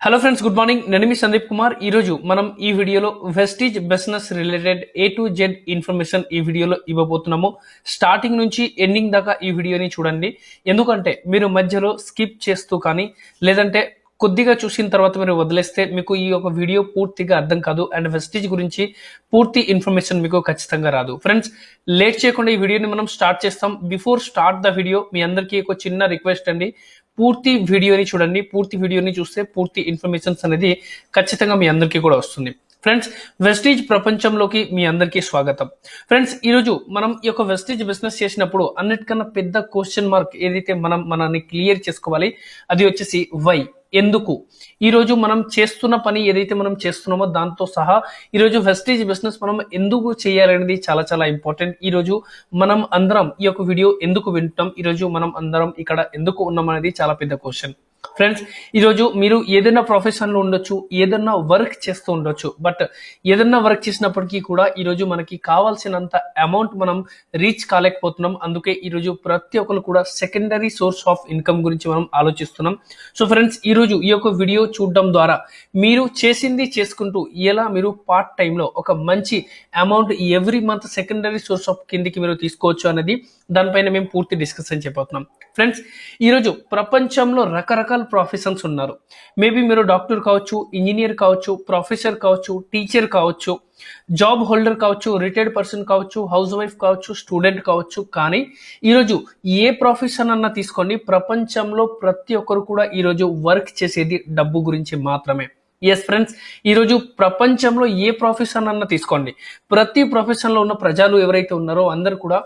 Hello friends, good morning. నేను మీ సందీప్ కుమార్. ఈరోజు మనం ఈ వీడియోలో Vestige business related A to Z information ఈ వీడియోలో ఇవ్వబోతున్నాము. స్టార్టింగ్ నుంచి ఎండింగ్ దాకా ఈ వీడియోని చూడండి. ఎందుకంటే మీరు మధ్యలో స్కిప్ చేస్తూ కానీ లేదంటే కొద్దిగా చూసిన తర్వాత మీరు వదిలేస్తే మీకు ఈ ఒక వీడియో పూర్తిగా అర్థం కాదు అండ్ వెస్టీజ్ గురించి పూర్తి ఇన్ఫర్మేషన్ మీకు ఖచ్చితంగా రాదు. ఫ్రెండ్స్, లేట్ చేయకుండా ఈ వీడియోని మనం స్టార్ట్ చేస్తాం. బిఫోర్ స్టార్ట్ ద వీడియో మీ అందరికీ ఒక చిన్న రిక్వెస్ట్ అండి. పూర్తి వీడియోని చూడండి. పూర్తి వీడియోని చూస్తే పూర్తి ఇన్ఫర్మేషన్స్ అనేది ఖచ్చితంగా మీ అందరికీ కూడా వస్తుంది. ఫ్రెండ్స్, వెస్టీజ్ ప్రపంచంలోకి మీ అందరికీ స్వాగతం. ఫ్రెండ్స్, ఈరోజు మనం ఈ యొక్క వెస్టీజ్ బిజినెస్ చేసినప్పుడు అన్నిటికన్నా పెద్ద క్వశ్చన్ మార్క్ ఏదైతే మనల్ని క్లియర్ చేసుకోవాలి అది వచ్చేసి వై, ఎందుకు. ఈరోజు మనం చేస్తున్న పని ఏదైతే మనం చేస్తున్నామో దాంతో సహా ఈరోజు వెస్టీజ్ బిజినెస్ మనం ఎందుకు చేయాలనేది చాలా చాలా ఇంపార్టెంట్. ఈరోజు మనం అందరం ఈ యొక్క వీడియో ఎందుకు వింటాం, ఈరోజు మనం అందరం ఇక్కడ ఎందుకు ఉన్నాం అనేది చాలా పెద్ద క్వశ్చన్. ఫ్రెండ్స్, ఈరోజు మీరు ఏదైనా ప్రొఫెషన్ లో ఉండొచ్చు, ఏదైనా వర్క్ చేస్తూ ఉండొచ్చు, బట్ ఏదైనా వర్క్ చేసినప్పటికీ కూడా ఈరోజు మనకి కావాల్సినంత అమౌంట్ మనం రీచ్ కాలేకపోతున్నాం. అందుకే ఈరోజు ప్రతి ఒక్కరు కూడా సెకండరీ సోర్స్ ఆఫ్ ఇన్కమ్ గురించి మనం ఆలోచిస్తున్నాం. సో ఫ్రెండ్స్, ఈరోజు ఈ యొక్క వీడియో చూడడం ద్వారా మీరు చేసింది చేసుకుంటూ ఎలా మీరు పార్ట్ టైంలో ఒక మంచి amount every month secondary source of కిందికి మీరు తీసుకోవచ్చు అనేది దానిపైన మేము పూర్తి డిస్కషన్ చేయబోతున్నాం. ఫ్రెండ్స్, ఈరోజు ప్రపంచంలో రకరకాల ప్రొఫెషన్స్ ఉన్నారు. మేబీ మీరు డాక్టర్ కావచ్చు, ఇంజనీర్ కావచ్చు, ప్రొఫెసర్ కావచ్చు, టీచర్ కావచ్చు, జాబ్ హోల్డర్ కావచ్చు, రిటైర్డ్ పర్సన్ కావచ్చు, హౌస్ వైఫ్ కావచ్చు, స్టూడెంట్ కావచ్చు. కానీ ఈరోజు ఏ ప్రొఫెషన్ అన్నా తీసుకోండి, ప్రపంచంలో ప్రతి ఒక్కరు కూడా ఈరోజు వర్క్ చేసేది డబ్బు గురించి మాత్రమే. ఎస్ ఫ్రెండ్స్, ఈరోజు ప్రపంచంలో ఏ ప్రొఫెషన్ అన్నా తీసుకోండి, ప్రతి ప్రొఫెషన్ లో ఉన్న ప్రజలు ఎవరైతే ఉన్నారో అందరు కూడా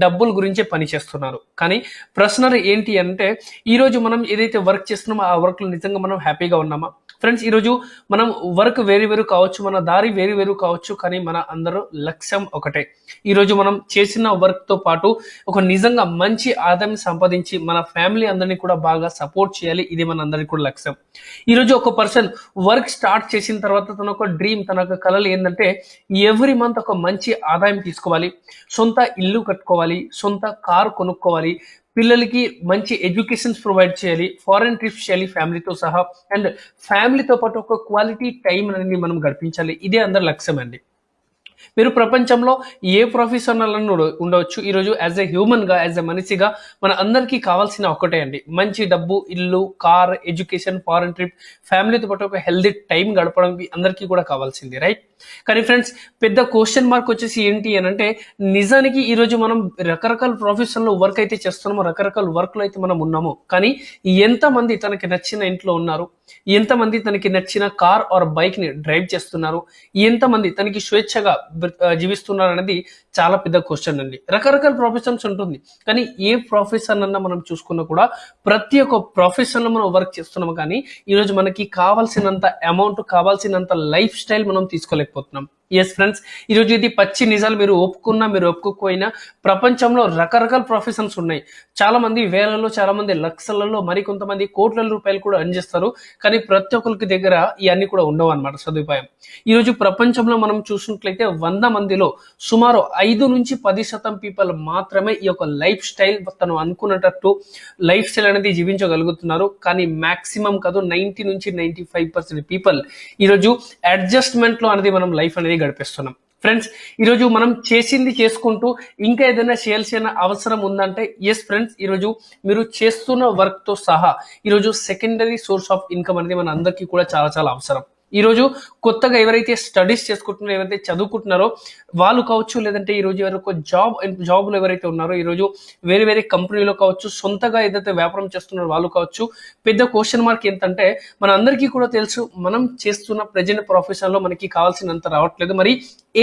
డబ్బుల గురించే పని చేస్తున్నారు. కానీ ప్రశ్న ఏంటి అంటే, ఈరోజు మనం ఏదైతే వర్క్ చేస్తున్నామో ఆ వర్క్ లో నిజంగా మనం హ్యాపీగా ఉన్నామా? ఫ్రెండ్స్, ఈరోజు మనం వర్క్ వేరు వేరు కావచ్చు, మన దారి వేరు వేరు కావచ్చు, కానీ మన అందరూ లక్ష్యం ఒకటే. ఈరోజు మనం చేసిన వర్క్ తో పాటు ఒక నిజంగా మంచి ఆదాయం సంపాదించి మన ఫ్యామిలీ అందరినీ కూడా బాగా సపోర్ట్ చేయాలి. ఇది మన అందరికీ కూడా లక్ష్యం. ఈరోజు ఒక పర్సన్ వర్క్ స్టార్ట్ చేసిన తర్వాత తన ఒక డ్రీమ్, తన ఒక కలలు ఏంటంటే ఎవ్రీ మంత్ ఒక మంచి ఆదాయం తీసుకోవాలి, సొంత ఇల్లు కట్టుకోవాలి, సొంత కారు కొనుక్కోవాలి, పిల్లలకి మంచి ఎడ్యుకేషన్స్ ప్రొవైడ్ చేయాలి, ఫారెన్ ట్రిప్స్ చేయాలి ఫ్యామిలీతో సహా, అండ్ ఫ్యామిలీతో పాటు ఒక క్వాలిటీ టైం అనేది మనం గడిపించాలి. ఇదే అందరి లక్ష్యం అండి. మీరు ప్రపంచంలో ఏ ప్రొఫెషనల్ ఉండవచ్చు, ఈరోజు యాజ్ ఎ హ్యూమన్ గా, యాజ్ ఎ మనిషిగా మన అందరికీ కావాల్సిన ఒకటే అండి, మంచి డబ్బు, ఇల్లు, కార్, ఎడ్యుకేషన్, ఫారెన్ ట్రిప్, ఫ్యామిలీతో పాటు ఒక హెల్దీ టైం గడపడం అందరికీ కూడా కావాల్సింది, రైట్? కానీ ఫ్రెండ్స్, పెద్ద క్వశ్చన్ మార్క్ వచ్చేసి ఏంటి అని అంటే, నిజానికి ఈరోజు మనం రకరకాల ప్రొఫెషన్ లో వర్క్ అయితే చేస్తున్నామో, రకరకాల వర్క్ లో అయితే మనం ఉన్నాము, కానీ ఎంతమంది తనకి నచ్చిన ఇంట్లో ఉన్నారు, ఎంతమంది తనకి నచ్చిన కార్ ఆర్ బైక్ ని డ్రైవ్ చేస్తున్నారు, ఎంతమంది తనకి స్వేచ్ఛగా జీవిస్తున్నారు అనేది చాలా పెద్ద క్వశ్చన్ అండి. రకరకాల ప్రొఫెషన్స్ ఉంటుంది, కానీ ఏ ప్రొఫెషన్ అన్నా మనం చూసుకున్నా కూడా ప్రతి ఒక్క ప్రొఫెషన్ లో మనం వర్క్ చేస్తున్నాము, కానీ ఈరోజు మనకి కావాల్సినంత అమౌంట్, కావాల్సినంత లైఫ్ స్టైల్ మనం తీసుకోలేకపోతున్నాం. ఎస్ ఫ్రెండ్స్, ఈరోజు ఇది పచ్చి నిజాలు. మీరు ఒప్పుకున్నా మీరు ఒప్పుకోకపోయినా ప్రపంచంలో రకరకాల ప్రొఫెషన్స్ ఉన్నాయి. చాలా మంది వేలలో, చాలా మంది లక్షలలో, మరి కొంతమంది కోట్ల రూపాయలు కూడా ఎర్న్ చేస్తారు. కానీ ప్రతి ఒక్కరికి దగ్గర ఇవన్నీ కూడా ఉండవు అనమాట సదుపాయం. ఈరోజు ప్రపంచంలో మనం చూసినట్లయితే 100 మందిలో సుమారు 5 నుంచి 10% పీపుల్ మాత్రమే ఈ యొక్క లైఫ్ స్టైల్ తను అనుకున్నట్టు లైఫ్ స్టైల్ అనేది జీవించగలుగుతున్నారు. కానీ మాక్సిమం కాదు, 90 నుంచి 95% పీపుల్ ఈరోజు అడ్జస్ట్మెంట్ లో అనేది మనం లైఫ్ అనేది గడిపిస్తున్నాం. ఫ్రెండ్స్, ఈరోజు మనం చేసింది చేసుకుంటూ ఇంకా ఏదైనా చేయాల్సిన అవసరం ఉందంటే ఎస్ ఫ్రెండ్స్, ఈరోజు మీరు చేస్తున్న వర్క్ తో సహా ఈరోజు సెకండరీ సోర్స్ ఆఫ్ ఇన్కమ్ అనేది మన అందరికీ కూడా చాలా చాలా అవసరం. ఈరోజు కొత్తగా ఎవరైతే స్టడీస్ చేసుకుంటున్నారో, ఎవరైతే చదువుకుంటున్నారో వాళ్ళు కావచ్చు, లేదంటే ఈరోజు ఎవరికి జాబ్లు ఎవరైతే ఉన్నారో, ఈరోజు వేరే వేరే కంపెనీలో కావచ్చు, సొంతగా ఏదైతే వ్యాపారం చేస్తున్నారో వాళ్ళు కావచ్చు. పెద్ద క్వశ్చన్ మార్క్ ఏంటంటే, మన అందరికీ కూడా తెలుసు మనం చేస్తున్న ప్రజెంట్ ప్రొఫెషన్ లో మనకి కావాల్సినంత రావట్లేదు, మరి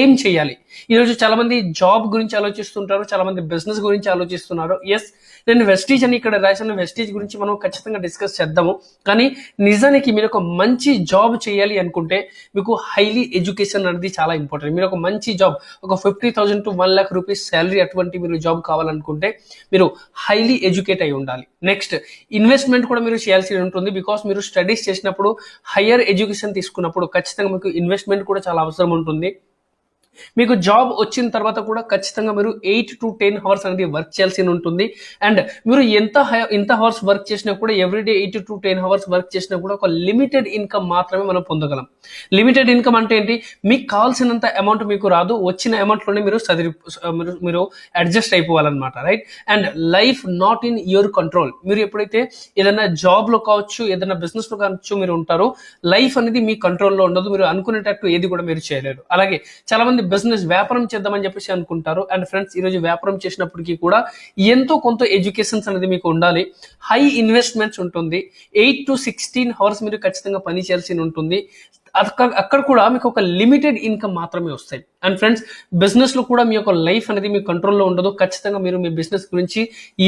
ఏం చేయాలి? ఈరోజు చాలా మంది జాబ్ గురించి ఆలోచిస్తుంటారు, చాలా మంది బిజినెస్ గురించి ఆలోచిస్తున్నారు. ఎస్, నేను వెస్టీజ్ అని ఇక్కడ రాసిన వెస్టీజ్ గురించి మనం ఖచ్చితంగా డిస్కస్ చేద్దాము. కానీ నిజానికి మీరు ఒక మంచి జాబ్ చేయాలి అనుకుంటే మీకు హైలీ ఎడ్యుకేషన్ అనేది చాలా ఇంపార్టెంట్. మీరు ఒక మంచి జాబ్, ఒక 50,000 to 1 lakh రూపీస్ శాలరీ అటువంటి మీరు జాబ్ కావాలనుకుంటే మీరు హైలీ ఎడ్యుకేట్ అయి ఉండాలి. నెక్స్ట్, ఇన్వెస్ట్మెంట్ కూడా మీరు చేయాల్సి ఉంటుంది. బికాస్ మీరు స్టడీస్ చేసినప్పుడు, హయ్యర్ ఎడ్యుకేషన్ తీసుకున్నప్పుడు ఖచ్చితంగా మీకు ఇన్వెస్ట్మెంట్ కూడా చాలా అవసరం ఉంటుంది. మీకు జాబ్ వచ్చిన తర్వాత కూడా ఖచ్చితంగా మీరు 8 to 10 అవర్స్ అనేది వర్క్ చేయాల్సి ఉంటుంది. అండ్ మీరు ఎంత అవర్స్ వర్క్ చేసినా కూడా ఎవ్రీడే 8 to 10 అవర్స్ వర్క్ చేసినా కూడా ఒక లిమిటెడ్ ఇన్కమ్ మాత్రమే మనం పొందగలం. లిమిటెడ్ ఇన్కమ్ అంటే ఏంటి? మీకు కావాల్సినంత అమౌంట్ మీకు రాదు, వచ్చిన అమౌంట్ లోనే మీరు అడ్జస్ట్ అయిపోవాలన్నమాట, right? And life not in your control. మీరు ఎప్పుడైతే ఏదైనా జాబ్ లో కావచ్చు, ఏదైనా బిజినెస్ లో కావచ్చు మీరు ఉంటారో, లైఫ్ అనేది మీ కంట్రోల్లో ఉండదు. మీరు అనుకునేటట్టు ఏది కూడా మీరు చేయలేరు. అలాగే చాలా మంది బిజినెస్ వ్యాపారం చేద్దామని చెప్పేసి అనుకుంటారు. అండ్ ఫ్రెండ్స్, ఈ రోజు వ్యాపారం చేసినప్పటికీ కూడా ఎంతో కొంత ఎడ్యుకేషన్స్ అనేది మీకు ఉండాలి. హై ఇన్వెస్ట్మెంట్స్ ఉంటుంది. 8 to 16 అవర్స్ మీరు ఖచ్చితంగా పని చేయాల్సి ఉంటుంది. అక్కడ కూడా మీకు ఒక లిమిటెడ్ ఇన్కమ్ మాత్రమే వస్తాయి. అండ్ ఫ్రెండ్స్, బిజినెస్ లో కూడా మీ యొక్క లైఫ్ అనేది మీ కంట్రోల్లో ఉండదు. ఖచ్చితంగా మీరు మీ బిజినెస్ గురించి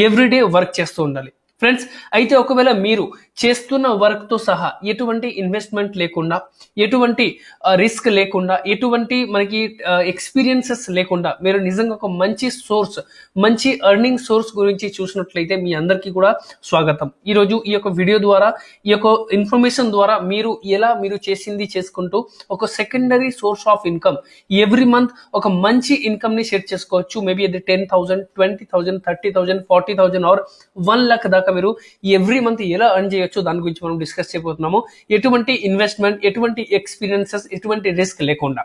ఎవ్రీడే వర్క్ చేస్తూ ఉండాలి. ఫ్రెండ్స్, అయితే ఒకవేళ మీరు చేస్తున్న వర్క్ తో సహా ఎటువంటి ఇన్వెస్ట్మెంట్ లేకుండా, ఎటువంటి రిస్క్ లేకుండా, ఎటువంటి మనకి ఎక్స్పీరియన్సెస్ లేకుండా మీరు నిజంగా ఒక మంచి ఎర్నింగ్ సోర్స్ గురించి చూసినట్లయితే మీ అందరికీ కూడా స్వాగతం. ఈరోజు ఈ యొక్క వీడియో ద్వారా, ఈ యొక్క ఇన్ఫర్మేషన్ ద్వారా మీరు చేసింది చేసుకుంటూ ఒక secondary source of income every month ఒక మంచి ఇన్కమ్ ని సెట్ చేసుకోవచ్చు. మేబీ అది 10,000, 20,000, 30,000, 40,000 ఆర్ 1 lakh దాకా మీరు ఎవ్రీ మంత్ ఎలా ఎర్న్ చేయొచ్చు దాని గురించి మనం డిస్కస్ చేయబోతున్నాము. ఎటువంటి ఇన్వెస్ట్మెంట్, ఎటువంటి ఎక్స్పీరియన్సెస్, ఎటువంటి రిస్క్ లేకుండా.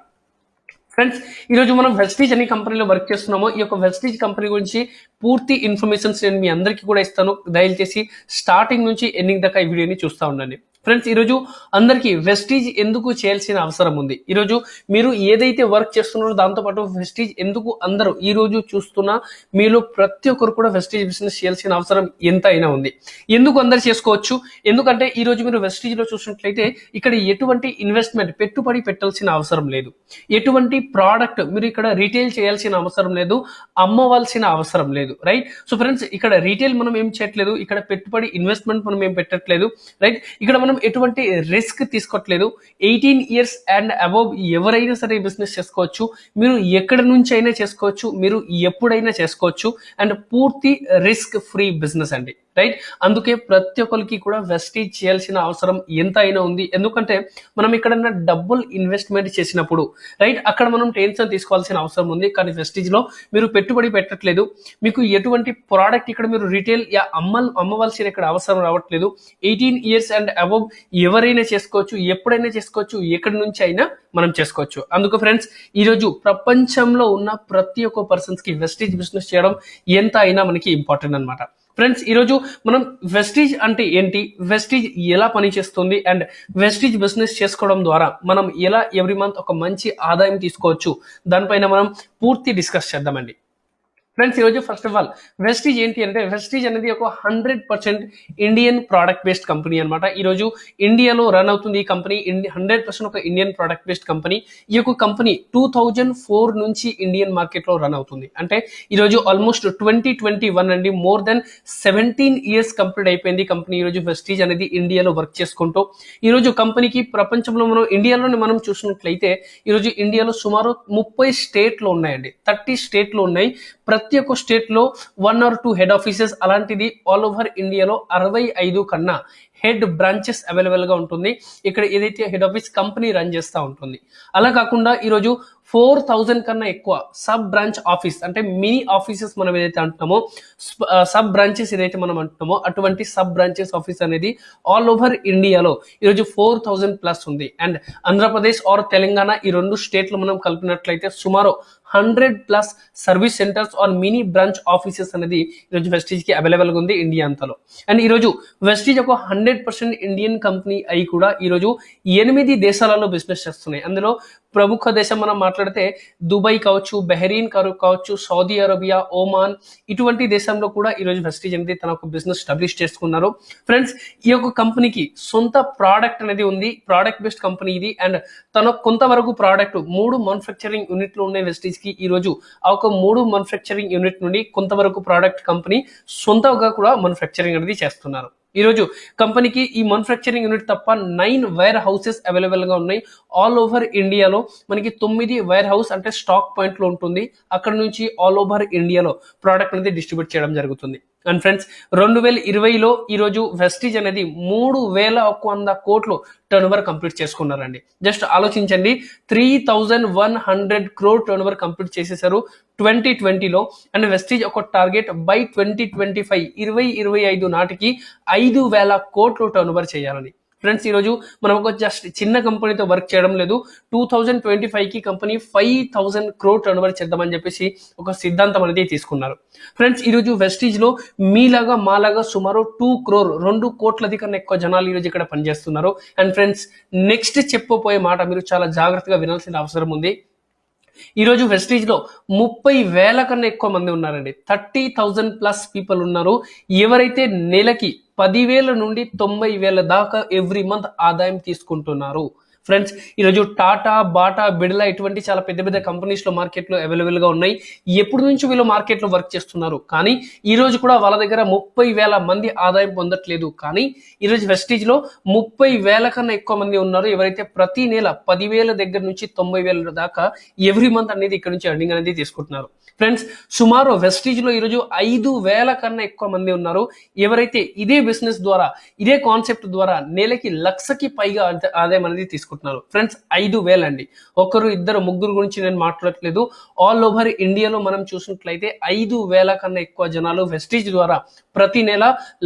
ఫ్రెండ్స్, ఈరోజు మనం వెస్టీజ్ అనే కంపెనీలో వర్క్ చేస్తున్నాము. ఈ యొక్క వెస్టీజ్ కంపెనీ గురించి పూర్తి ఇన్ఫర్మేషన్స్ నేను మీ అందరికీ కూడా ఇస్తాను. దయచేసి స్టార్టింగ్ నుంచి ఎండింగ్ దాకా ఈ వీడియోని చూస్తూ ఉండండి. ఫ్రెండ్స్, ఈరోజు అందరికీ వెస్టీజ్ ఎందుకు చేయాల్సిన అవసరం ఉంది? ఈరోజు మీరు ఏదైతే వర్క్ చేస్తున్నారో దాంతోపాటు వెస్టీజ్ ఎందుకు అందరూ ఈ రోజు చూస్తున్నా మీలో ప్రతి ఒక్కరు కూడా వెస్టీజ్ బిజినెస్ చేయాల్సిన అవసరం ఎంత అయినా ఉంది. ఎందుకు అందరు చేసుకోవచ్చు? ఎందుకంటే ఈ రోజు మీరు వెస్టీజ్ లో చూసినట్లయితే ఇక్కడ ఎటువంటి ఇన్వెస్ట్మెంట్, పెట్టుబడి పెట్టాల్సిన అవసరం లేదు. ఎటువంటి ప్రోడక్ట్ మీరు ఇక్కడ రీటైల్ చేయాల్సిన అవసరం లేదు, అమ్మవలసిన అవసరం లేదు, రైట్? సో ఫ్రెండ్స్, ఇక్కడ రీటైల్ మనం ఏం చేయట్లేదు, ఇక్కడ పెట్టుబడి ఇన్వెస్ట్మెంట్ మనం ఏం పెట్టట్లేదు, రైట్? ఇక్కడ మనం ఎటువంటి రిస్క్ తీసుకోవట్లేదు. 18 years అండ్ అబోవ్ ఎవరైనా సరే బిజినెస్ చేసుకోవచ్చు. మీరు ఎక్కడి నుంచి అయినా చేసుకోవచ్చు, మీరు ఎప్పుడైనా చేసుకోవచ్చు. అండ్ పూర్తి రిస్క్ ఫ్రీ బిజినెస్ అండి, రైట్? అందుకే ప్రతి ఒక్కరికి కూడా వెస్టీజ్ చేయాల్సిన అవసరం ఎంత అయినా ఉంది. ఎందుకంటే మనం ఇక్కడ డబ్బులు ఇన్వెస్ట్మెంట్ చేసినప్పుడు, రైట్, అక్కడ మనం టెన్షన్ తీసుకోవాల్సిన అవసరం ఉంది. కానీ వెస్టీజ్ లో మీరు పెట్టుబడి పెట్టట్లేదు, మీకు ఎటువంటి ప్రోడక్ట్ ఇక్కడ మీరు రీటైల్ అమ్మవలసిన ఇక్కడ అవసరం రావట్లేదు. 18 years అండ్ అబోవ్ ఎవరైనా చేసుకోవచ్చు, ఎప్పుడైనా చేసుకోవచ్చు, ఎక్కడి నుంచి అయినా మనం చేసుకోవచ్చు. అందుకు ఫ్రెండ్స్, ఈరోజు ప్రపంచంలో ఉన్న ప్రతి ఒక్క పర్సన్స్ కి వెస్టీజ్ బిజినెస్ చేయడం ఎంత అయినా మనకి ఇంపార్టెంట్ అన్నమాట. ఫ్రెండ్స్, ఈరోజు మనం వెస్టీజ్ అంటే ఏంటి, వెస్టీజ్ ఎలా పనిచేస్తుంది, అండ్ వెస్టీజ్ బిజినెస్ చేసుకోవడం ద్వారా మనం ఎలా ఎవ్రీ మంత్ ఒక మంచి ఆదాయం తీసుకోవచ్చు, దానిపైన మనం పూర్తి డిస్కస్ చేద్దామండి. ఫ్రెండ్స్, ఈరోజు ఫస్ట్ ఆఫ్ ఆల్ వెస్టీజ్ ఏంటి అంటే, వెస్టీజ్ అనేది ఒక 100% ఇండియన్ ప్రోడక్ట్ బేస్డ్ కంపెనీ అనమాట. ఈరోజు ఇండియాలో రన్ అవుతుంది ఈ కంపెనీ. 100% ఒక ఇండియన్ ప్రోడక్ట్ బేస్డ్ కంపెనీ. ఈ యొక్క కంపెనీ 2004 నుంచి ఇండియన్ మార్కెట్ లో రన్ అవుతుంది. అంటే ఈరోజు ఆల్మోస్ట్ 2021 అండి, మోర్ దెన్ 17 years కంప్లీట్ అయిపోయింది కంపెనీ ఈరోజు వెస్టీజ్ అనేది ఇండియాలో వర్క్ చేసుకుంటూ. ఈరోజు కంపెనీకి ప్రపంచంలో ఇండియాలోనే మనం చూసినట్లయితే ఈరోజు ఇండియాలో సుమారు 30 స్టేట్లు ఉన్నాయండి, 30 స్టేట్లు ఉన్నాయి. ప్రతి ఒక్క స్టేట్ లో 1 or 2 హెడ్ ఆఫీసెస్, అలాంటిది ఆల్ ఓవర్ ఇండియాలో 65 కన్నా హెడ్ బ్రాంచెస్ అవైలబుల్ గా ఉంటుంది. ఇక్కడ ఏదైతే హెడ్ ఆఫీస్ కంపెనీ రన్ చేస్తూ ఉంటుంది. అలా కాకుండా ఈరోజు 4,000 కన్నా ఎక్కువ సబ్ బ్రాంచ్ ఆఫీస్, అంటే మినీ ఆఫీసెస్ మనం ఏదైతే అంటున్నామో, సబ్ బ్రాంచెస్ ఏదైతే మనం అంటున్నామో అటువంటి సబ్ బ్రాంచెస్ ఆఫీస్ అనేది ఆల్ ఓవర్ ఇండియాలో ఈరోజు 4,000+ ఉంది. అండ్ ఆంధ్రప్రదేశ్ ఆర్ తెలంగాణ ఈ 2 స్టేట్లు మనం కలిపినట్లయితే సుమారు 100+ service centres or mini branch offices అనేది ఈరోజు వెస్టీజ్ కి అవైలబుల్ గా ఉంది ఇండియా అంతలో. అండ్ ఈరోజు వెస్టీజ్ ఒక 100% ఇండియన్ కంపెనీ అయి కూడా ఈరోజు 8 దేశాలలో బిజినెస్ చేస్తున్నాయి. అందులో ప్రముఖ దేశం మనం మాట్లాడితే దుబాయ్ కావచ్చు, బెహరీన్ కావచ్చు, సౌదీ అరేబియా, ఓమాన్, ఇటువంటి దేశంలో కూడా ఈరోజు వెస్టీజ్ అనేది తన ఒక బిజినెస్ స్టాబ్లిష్ చేసుకున్నారు. ఫ్రెండ్స్, ఈ యొక్క కంపెనీకి సొంత ప్రోడక్ట్ అనేది ఉంది, ప్రోడక్ట్ బేస్డ్ కంపెనీ ఇది. అండ్ తన కొంతవరకు ప్రోడక్ట్ 3 మ్యానుఫ్యాక్చరింగ్ యూనిట్లు ఉన్నాయి వెస్టీజ్ కి. ఈ రోజు ఆ ఒక 3 మ్యానుఫ్యాక్చరింగ్ యూనిట్ నుండి కొంతవరకు ప్రోడక్ట్ కంపెనీ సొంతంగా కూడా మ్యానుఫ్యాక్చరింగ్ అనేది చేస్తున్నారు. ఈ రోజు కంపెనీకి ఈ మ్యానుఫ్యాక్చరింగ్ యూనిట్ తప్ప 9 వేర్ హౌసెస్ అవైలబుల్ గా ఉన్నాయి ఆల్ ఓవర్ ఇండియాలో. మనకి 9 వేర్ హౌస్ అంటే స్టాక్ పాయింట్ లో ఉంటుంది. అక్కడ నుంచి ఆల్ ఓవర్ ఇండియాలో ప్రోడక్ట్ అనేది డిస్ట్రిబ్యూట్ చేయడం జరుగుతుంది. అండ్ ఫ్రెండ్స్ 2020లో ఈరోజు వెస్టీజ్ అనేది 3,100 కోట్లు టర్న్ ఓవర్ కంప్లీట్ చేసుకున్నారండి. జస్ట్ ఆలోచించండి, 3,100 crore టర్న్ ఓవర్ కంప్లీట్ చేసేసారు 2020లో. అండ్ వెస్టీజ్ ఒక టార్గెట్ బై 2025 నాటికి 5,000 కోట్లు టర్న్ ఓవర్ చేయాలని. ఫ్రెండ్స్ ఈరోజు మనం ఒక జస్ట్ చిన్న కంపెనీతో వర్క్ చేయడం లేదు. 2025కి కంపెనీ 5,000 crore టర్న్ ఓవర్ చేద్దామని చెప్పేసి ఒక సిద్ధాంతం అనేది తీసుకున్నారు. ఫ్రెండ్స్ ఈరోజు వెస్టీజ్లో మీలాగా మాలాగా సుమారు 2 crore 2 కోట్లది కన్నా ఎక్కువ జనాలు ఈరోజు ఇక్కడ పనిచేస్తున్నారు. అండ్ ఫ్రెండ్స్ నెక్స్ట్ చెప్పబోయే మాట మీరు చాలా జాగ్రత్తగా వినాల్సిన అవసరం ఉంది. ఈరోజు వెస్టీజ్లో 30,000 కన్నా ఎక్కువ మంది ఉన్నారండి. 30,000+ పీపుల్ ఉన్నారు. ఎవరైతే నెలకి 10,000 నుండి 90,000 దాకా ఎవ్రీ మంత్ ఆదాయం తీసుకుంటున్నారు. ఫ్రెండ్స్ ఈరోజు టాటా, బాటా, బిర్లా ఇటువంటి చాలా పెద్ద పెద్ద కంపెనీస్లో మార్కెట్లో అవైలబుల్గా ఉన్నాయి. ఎప్పటి నుంచి వీళ్ళు మార్కెట్లో వర్క్ చేస్తున్నారు, కానీ ఈ రోజు కూడా వాళ్ళ దగ్గర 30,000 మంది ఆదాయం పొందట్లేదు. కానీ ఈరోజు వెస్టీజ్లో 30,000 కన్నా ఎక్కువ మంది ఉన్నారు. ఎవరైతే ప్రతి నెల 10,000 దగ్గర నుంచి 90,000 దాకా ఎవ్రీ మంత్ అనేది ఇక్కడ నుంచి ఎర్నింగ్ అనేది తీసుకుంటున్నారు. ఫ్రెండ్స్ సుమారు వెస్టీజ్లో ఈరోజు 5,000 కన్నా ఎక్కువ మంది ఉన్నారు. ఎవరైతే ఇదే బిజినెస్ ద్వారా, ఇదే కాన్సెప్ట్ ద్వారా నెలకి 1,00,000కి పైగా ఆదాయం అనేది తీసుకుంటున్నారు. ఫ్రెండ్స్ 5,000 అండి, ఒకరు ఇద్దరు ముగ్గురు గురించి నేను మాట్లాడట్లేదు. ఆల్ ఓవర్ ఇండియాలో మనం చూసినట్లయితే 5,000 కన్నా ఎక్కువ జనాలు వెస్టీజ్ ద్వారా ప్రతి నెల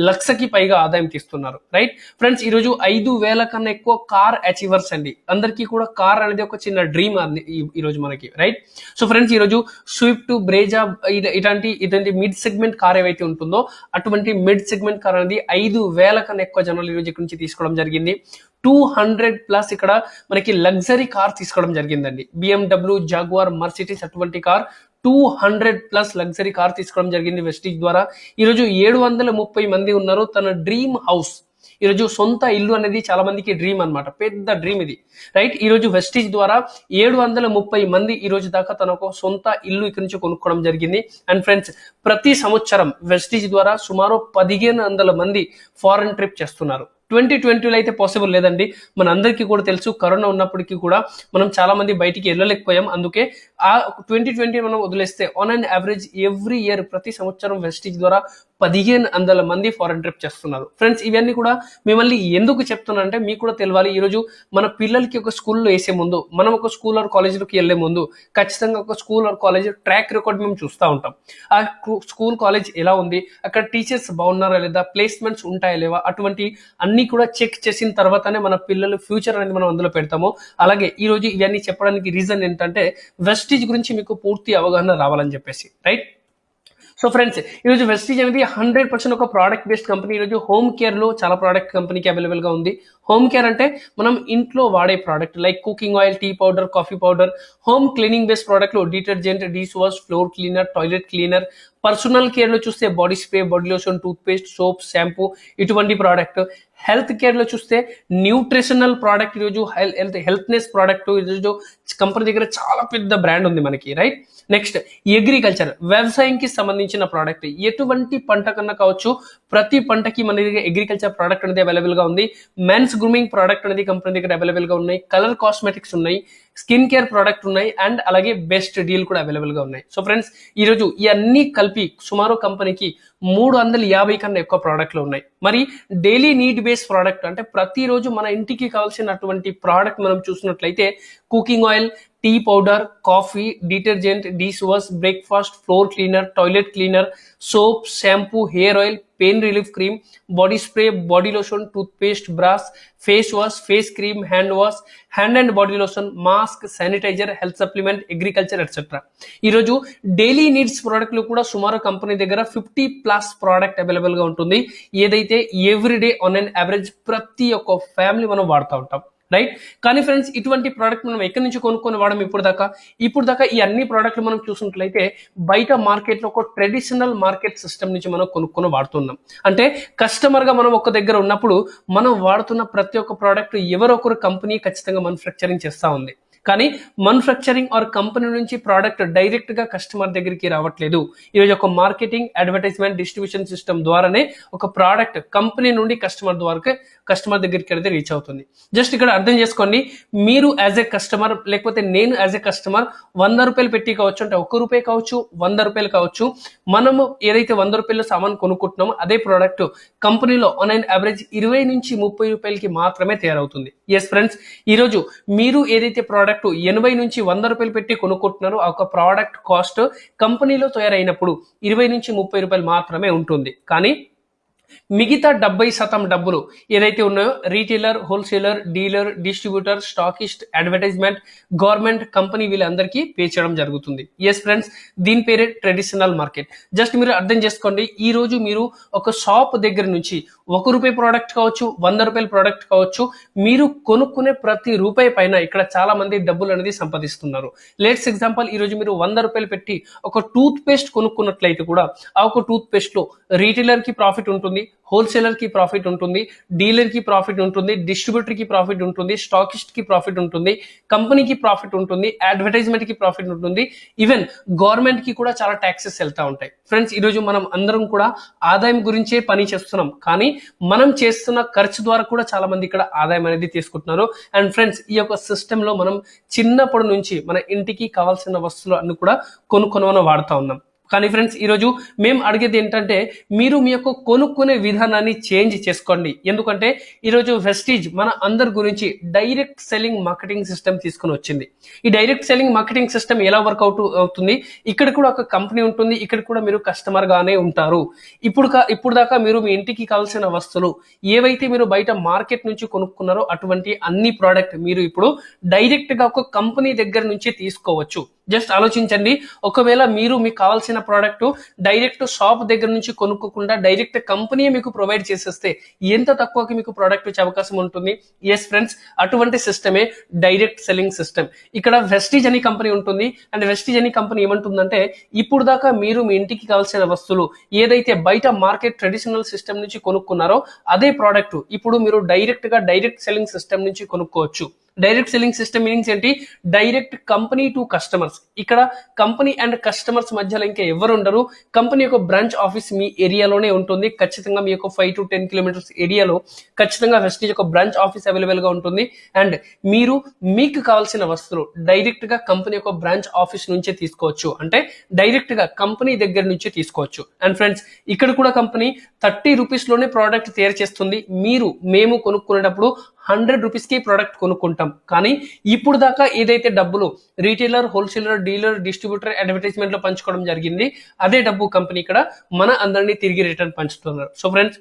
1,00,000కి పైగా ఆదాయం తీస్తున్నారు. రైట్ ఫ్రెండ్స్ ఈరోజు 5,000 కన్నా ఎక్కువ కార్ అచీవర్స్ అండి. అందరికీ కూడా కార్ అనేది ఒక చిన్న డ్రీమ్ ఈరోజు మనకి. రైట్ సో ఫ్రెండ్స్ ఈరోజు స్విఫ్ట్, బ్రేజా ఇలాంటి మిడ్ సెగ్మెంట్ కార్ ఏవైతే ఉంటుందో అటువంటి మిడ్ సెగ్మెంట్ కార్ అనేది 5,000 కన్నా ఎక్కువ జనాలు ఈరోజు ఇక్కడ నుంచి తీసుకోవడం జరిగింది. 200+ ఇక్కడ మనకి లగ్జరీ కార్ తీసుకోవడం జరిగిందండి. BMW, జాగ్వార్, మర్సిడీస్ అటువంటి కార్ 200+ లగ్జరీ కార్ తీసుకోవడం జరిగింది వెస్టీజ్ ద్వారా. ఈరోజు 730 మంది ఉన్నారు. తన డ్రీమ్ హౌస్, ఈరోజు సొంత ఇల్లు అనేది చాలా మందికి డ్రీమ్ అన్నమాట, పెద్ద డ్రీమ్ ఇది. రైట్ ఈరోజు వెస్టీజ్ ద్వారా 730 మంది ఈ రోజు దాకా తన ఒక సొంత ఇల్లు ఇక్కడ నుంచి కొనుక్కోవడం జరిగింది. అండ్ ఫ్రెండ్స్ ప్రతి సంవత్సరం వెస్టీజ్ ద్వారా సుమారు 1,500 మంది ఫారెన్ ట్రిప్ చేస్తున్నారు. 2020లో అయితే పాసిబుల్ లేదండి. మన అందరికీ కూడా తెలుసు, కరోనా ఉన్నప్పటికీ కూడా మనం చాలా మంది బయటికి వెళ్ళలేకపోయాం. అందుకే ఆ 2020 మనం వదిలేస్తే on and average every year ప్రతి సంవత్సరం వెస్టీజ్ ద్వారా 1,500 మంది ఫారెన్ ట్రిప్ చేస్తున్నారు. ఫ్రెండ్స్ ఇవన్నీ కూడా మిమ్మల్ని ఎందుకు చెప్తున్నానంటే మీకు కూడా తెలియాలి. ఈరోజు మన పిల్లలకి ఒక స్కూల్లో వేసే ముందు, మనం ఒక స్కూల్ ఆర్ కాలేజీలోకి వెళ్లే ముందు ఖచ్చితంగా ఒక school or college track record మేము చూస్తూ ఉంటాం. ఆ స్కూల్ కాలేజ్ ఎలా ఉంది, అక్కడ టీచర్స్ బాగున్నారా లేదా, ప్లేస్మెంట్స్ ఉంటాయా లేవా, అటువంటి అన్ని కూడా చెక్ చేసిన తర్వాతనే మన పిల్లలు ఫ్యూచర్ అనేది మనం అందులో పెడతాము. అలాగే ఈ రోజు ఇవన్నీ చెప్పడానికి రీజన్ ఏంటంటే వెస్టీజ్ గురించి మీకు పూర్తి అవగాహన రావాలని చెప్పేసి. రైట్ సో ఫ్రెండ్స్ ఈరోజు వెస్టీజ్ అనేది 100% ఒక ప్రోడక్ట్ బేస్డ్ కంపెనీ. ఈరోజు హోమ్ కేర్లో చాలా ప్రోడక్ట్ కంపెనీకి అవైలబుల్గా ఉంది. హోమ్ కేర్ అంటే మనం ఇంట్లో వాడే product like cooking oil, tea powder, coffee powder, home cleaning based ప్రోడక్ట్లు detergent, dish wash, floor cleaner, toilet cleaner, personal కేర్లో చూస్తే body spray, body lotion, toothpaste, soap, shampoo ఇటువంటి ప్రోడక్ట్. హెల్త్ కేర్లో చూస్తే న్యూట్రిషనల్ ప్రోడక్ట్, ఈరోజు హెల్త్నెస్ product ఈరోజు company దగ్గర చాలా పెద్ద బ్రాండ్ ఉంది మనకి. రైట్ నెక్స్ట్ అగ్రికల్చర్, వ్యవసాయంకి సంబంధించిన ప్రోడక్ట్, ఎటువంటి పంట కన్నా కావచ్చు ప్రతి పంటకి మన దగ్గర అగ్రికల్చర్ ప్రోడక్ట్ అనేది అవైలబుల్ గా ఉంది. మెన్స్ గ్రూమింగ్ ప్రోడక్ట్ అనేది కంపెనీ దగ్గర అవైలబుల్ గా ఉన్నాయి. కలర్ కాస్మెటిక్స్ ఉన్నాయి, స్కిన్ కేర్ ప్రోడక్ట్ ఉన్నాయి, అండ్ అలాగే బెస్ట్ డీల్ కూడా అవైలబుల్ గా ఉన్నాయి. సో ఫ్రెండ్స్ ఈరోజు ఇవన్నీ కలిపి సుమారు కంపెనీకి 350 కన్నా ఎక్కువ ప్రోడక్ట్లు ఉన్నాయి. మరి డైలీ నీడ్ బేస్డ్ ప్రోడక్ట్ అంటే ప్రతిరోజు మన ఇంటికి కావాల్సినటువంటి ప్రోడక్ట్ మనం చూసినట్లయితే cooking oil, tea powder, coffee, detergent, dish wash, breakfast, floor cleaner, toilet cleaner, soap, shampoo, hair oil, pain relief cream, body spray, body lotion, toothpaste, brush, face wash, face cream, hand wash, hand and body lotion, mask, sanitiser, health supplement, agriculture etcetera. ఈరోజు daily needs ప్రోడక్ట్లు కూడా సుమారు company దగ్గర 50+ product available గా ఉంటుంది. ఏదైతే everyday on and average ప్రతి ఒక్క ఫ్యామిలీ మనం వాడుతూ ఉంటాం. రైట్ కానీ ఫ్రెండ్స్ ఇటువంటి ప్రోడక్ట్ మనం ఎక్కడి నుంచి కొనుక్కొని వాడడం ఇప్పుడు దాకా ఈ అన్ని ప్రోడక్ట్లు మనం చూసినట్లయితే బయట మార్కెట్లో ఒక ట్రెడిషనల్ మార్కెట్ సిస్టమ్ నుంచి మనం కొనుక్కొని వాడుతున్నాం. అంటే కస్టమర్ గా మనం ఒక దగ్గర ఉన్నప్పుడు మనం వాడుతున్న ప్రతి ఒక్క ప్రోడక్ట్ ఎవరో ఒకరు కంపెనీ ఖచ్చితంగా మ్యానుఫ్యాక్చరింగ్ చేస్తూ ఉంది. కానీ మ్యానుఫ్యాక్చరింగ్ ఆర్ కంపెనీ నుంచి ప్రోడక్ట్ డైరెక్ట్ గా కస్టమర్ దగ్గరికి రావట్లేదు. ఈరోజు ఒక మార్కెటింగ్, అడ్వర్టైజ్మెంట్, డిస్ట్రిబ్యూషన్ సిస్టమ్ ద్వారానే ఒక ప్రోడక్ట్ కంపెనీ నుండి కస్టమర్ దగ్గరికి అయితే రీచ్ అవుతుంది. జస్ట్ ఇక్కడ అర్థం చేసుకోండి, మీరు యాజ్ ఏ కస్టమర్ లేకపోతే నేను యాజ్ ఏ కస్టమర్ 100 రూపాయలు పెట్టి కావచ్చు, అంటే 1 రూపాయి కావచ్చు, 100 రూపాయలు కావచ్చు, మనము ఏదైతే 100 రూపాయలు సామాన్ కొనుక్కుంటున్నామో అదే ప్రోడక్ట్ కంపెనీలో ఆన్ అండ్ యావరేజ్ 20 నుంచి 30 రూపాయలకి మాత్రమే తయారవుతుంది. ఎస్ ఫ్రెండ్స్, ఈరోజు మీరు ఏదైతే ప్రోడక్ట్ 80 నుంచి 100 రూపాయలు పెట్టి కొనుక్కుంటున్నారో ఆ ఒక ప్రోడక్ట్ కాస్ట్ కంపెనీలో తయారైనప్పుడు 20 నుంచి 30 రూపాయలు మాత్రమే ఉంటుంది. కానీ మిగతా 70% డబ్బులు ఏదైతే ఉన్నాయో retailer, wholesaler, dealer, distributor, stockist, advertisement, government, company వీళ్ళందరికీ పే చేయడం జరుగుతుంది. ఎస్ ఫ్రెండ్స్, దీని పేరే ట్రెడిషనల్ మార్కెట్. జస్ట్ మీరు అర్థం చేసుకోండి, ఈ రోజు మీరు ఒక షాప్ దగ్గర నుంచి 1 రూపాయి ప్రోడక్ట్ కావచ్చు, 100 రూపాయల ప్రోడక్ట్ కావచ్చు, మీరు కొనుక్కునే ప్రతి రూపాయి పైన ఇక్కడ చాలా మంది డబ్బులు అనేది సంపాదిస్తున్నారు. లెట్స్ ఎగ్జాంపుల్, ఈ రోజు మీరు 100 రూపాయలు పెట్టి ఒక టూత్ పేస్ట్ కొనుక్కున్నట్లయితే కూడా ఆ ఒక టూత్ పేస్ట్ లో రీటైలర్ కి ప్రాఫిట్ ఉంటుంది, హోల్సేలర్ కి ప్రాఫిట్ ఉంటుంది, డీలర్ కి ప్రాఫిట్ ఉంటుంది, డిస్ట్రిబ్యూటర్ కి ప్రాఫిట్ ఉంటుంది, స్టాకిస్ట్ కి ప్రాఫిట్ ఉంటుంది, కంపెనీకి ప్రాఫిట్ ఉంటుంది, అడ్వర్టైజ్మెంట్ కి ప్రాఫిట్ ఉంటుంది, ఈవెన్ గవర్నమెంట్ కి కూడా చాలా ట్యాక్సెస్ వెళ్తా ఉంటాయి. ఫ్రెండ్స్, ఈరోజు మనం అందరం కూడా ఆదాయం గురించే పని చేస్తున్నాం, కానీ మనం చేస్తున్న ఖర్చు ద్వారా కూడా చాలా మంది ఇక్కడ ఆదాయం అనేది తీసుకుంటున్నారు. అండ్ ఫ్రెండ్స్, ఈ యొక్క సిస్టమ్ లో మనం చిన్నప్పటి నుంచి మన ఇంటికి కావాల్సిన వస్తువులు అన్ని కూడా కొనుక్కొని వాడుతూ ఉన్నాం. కానీ ఫ్రెండ్స్, ఈరోజు మేము అడిగేది ఏంటంటే మీరు మీ యొక్క కొనుక్కునే విధానాన్ని చేంజ్ చేసుకోండి. ఎందుకంటే ఈరోజు వెస్టీజ్ మన అందరి గురించి డైరెక్ట్ సెల్లింగ్ మార్కెటింగ్ సిస్టమ్ తీసుకుని వచ్చింది. ఈ డైరెక్ట్ సెల్లింగ్ మార్కెటింగ్ సిస్టమ్ ఎలా వర్కౌట్ అవుతుంది, ఇక్కడ కూడా ఒక కంపెనీ ఉంటుంది, ఇక్కడ కూడా మీరు కస్టమర్ గానే ఉంటారు. ఇప్పుడు దాకా మీరు మీ ఇంటికి కావాల్సిన వస్తువులు ఏవైతే మీరు బయట మార్కెట్ నుంచి కొనుక్కున్నారో అటువంటి అన్ని ప్రోడక్ట్ మీరు ఇప్పుడు డైరెక్ట్ గా ఒక కంపెనీ దగ్గర నుంచి తీసుకోవచ్చు. జస్ట్ ఆలోచించండి, ఒకవేళ మీరు మీకు కావాల్సిన ప్రోడక్ట్ డైరెక్ట్ షాప్ దగ్గర నుంచి కొనుక్కోకుండా డైరెక్ట్ కంపెనీ మీకు ప్రొవైడ్ చేసేస్తే ఎంత తక్కువకి మీకు ప్రోడక్ట్ వచ్చే అవకాశం ఉంటుంది. ఎస్ ఫ్రెండ్స్, అటువంటి సిస్టమే డైరెక్ట్ సెల్లింగ్ సిస్టమ్. ఇక్కడ వెస్టీజ్ అని కంపెనీ ఉంటుంది. అండ్ వెస్టీజ్ అని కంపెనీ ఏమంటుందంటే ఇప్పుడు దాకా మీరు మీ ఇంటికి కావాల్సిన వస్తువులు ఏదైతే బయట మార్కెట్ ట్రెడిషనల్ సిస్టమ్ నుంచి కొనుక్కున్నారో అదే ప్రోడక్ట్ ఇప్పుడు మీరు డైరెక్ట్ సెల్లింగ్ సిస్టమ్ నుంచి కొనుక్కోవచ్చు. డైరెక్ట్ సెల్లింగ్ సిస్టమ్ మీనింగ్స్ ఏంటి? Direct company to customers. ఇక్కడ కంపెనీ అండ్ కస్టమర్స్ మధ్యలో ఇంకా ఎవరు ఉండరు. కంపెనీ యొక్క బ్రాంచ్ ఆఫీస్ మీ ఏరియాలోనే ఉంటుంది. ఖచ్చితంగా మీ యొక్క 5 to 10 కిలోమీటర్స్ ఏరియాలో ఖచ్చితంగా వెస్టీజ్ యొక్క బ్రాంచ్ ఆఫీస్ అవైలబుల్ గా ఉంటుంది. అండ్ మీరు మీకు కావాల్సిన వస్తువులు డైరెక్ట్ గా కంపెనీ యొక్క బ్రాంచ్ ఆఫీస్ నుంచే తీసుకోవచ్చు, అంటే డైరెక్ట్ గా కంపెనీ దగ్గర నుంచే తీసుకోవచ్చు. అండ్ ఫ్రెండ్స్, ఇక్కడ కూడా కంపెనీ 30 రూపీస్ లోనే ప్రోడక్ట్ తయారు చేస్తుంది. మేము కొనుక్కునేటప్పుడు 100 రూపీస్ కి ప్రోడక్ట్ కొనుక్కుంటాం. కానీ ఇప్పుడు దాకా ఏదైతే డబ్బులు retailer, wholesaler, dealer, distributor, advertisement లో పంచుకోవడం జరిగింది, అదే డబ్బు కంపెనీ ఇక్కడ మన అందరినీ తిరిగి రిటర్న్ పంచుతున్నారు. సో ఫ్రెండ్స్,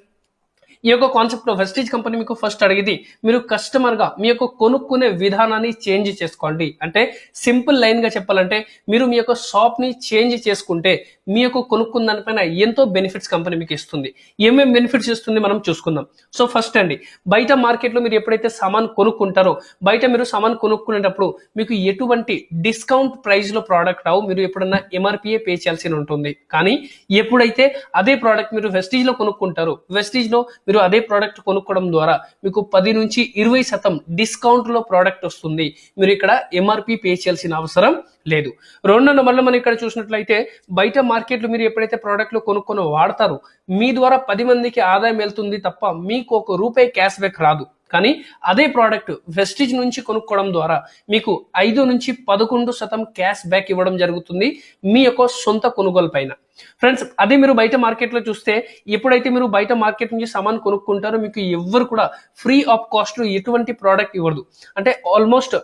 ఈ యొక్క కాన్సెప్ట్ లో వెస్టీజ్ కంపెనీ మీకు ఫస్ట్ అడిగేది మీరు కస్టమర్ గా మీ యొక్క కొనుక్కునే విధానాన్ని చేంజ్ చేసుకోండి. అంటే సింపుల్ లైన్ గా చెప్పాలంటే మీరు మీ యొక్క షాప్ ని చేంజ్ చేసుకుంటే మీ యొక్క కొనుక్కున్న దానిపైన ఎంతో బెనిఫిట్స్ కంపెనీ మీకు ఇస్తుంది. ఏమేమి బెనిఫిట్స్ ఇస్తుంది మనం చూసుకుందాం. సో ఫస్ట్ అండి, బయట మార్కెట్ లో మీరు ఎప్పుడైతే సామాన్ కొనుక్కుంటారో బయట మీరు సామాన్ కొనుక్కునేటప్పుడు మీకు ఎటువంటి డిస్కౌంట్ ప్రైస్ లో ప్రోడక్ట్ రావు. మీరు ఎప్పుడన్నా ఎంఆర్పీఏ పే చేయాల్సి ఉంటుంది. కానీ ఎప్పుడైతే అదే ప్రోడక్ట్ మీరు వెస్టీజ్ లో కొనుక్కుంటారో వెస్టీజ్ లో మీరు అదే ప్రోడక్ట్ కొనుక్కోవడం ద్వారా మీకు 10 నుంచి 20% డిస్కౌంట్ లో ప్రోడక్ట్ వస్తుంది. మీరు ఇక్కడ ఎంఆర్పీ పే చేయాల్సిన అవసరం లేదు. రెండో నెంబర్లో మనం ఇక్కడ చూసినట్లయితే బయట మార్కెట్లో మీరు ఎప్పుడైతే ప్రోడక్ట్లు కొనుక్కొని వాడతారో మీ ద్వారా 10 మందికి ఆదాయం వెళ్తుంది తప్ప మీకు 1 రూపాయి క్యాష్ బ్యాక్ రాదు. కానీ అదే ప్రోడక్ట్ వెస్టీజ్ నుంచి కొనుక్కోవడం ద్వారా మీకు 5 నుంచి 11% క్యాష్ బ్యాక్ ఇవ్వడం జరుగుతుంది మీ యొక్క సొంత కొనుగోలు పైన. ఫ్రెండ్స్, అదే మీరు బయట మార్కెట్ లో చూస్తే ఎప్పుడైతే మీరు బయట మార్కెట్ నుంచి సామాన్ కొనుక్కుంటారో మీకు ఎవ్వరు కూడా ఫ్రీ ఆఫ్ కాస్ట్ ఎటువంటి ప్రోడక్ట్ ఇవ్వదు. అంటే ఆల్మోస్ట్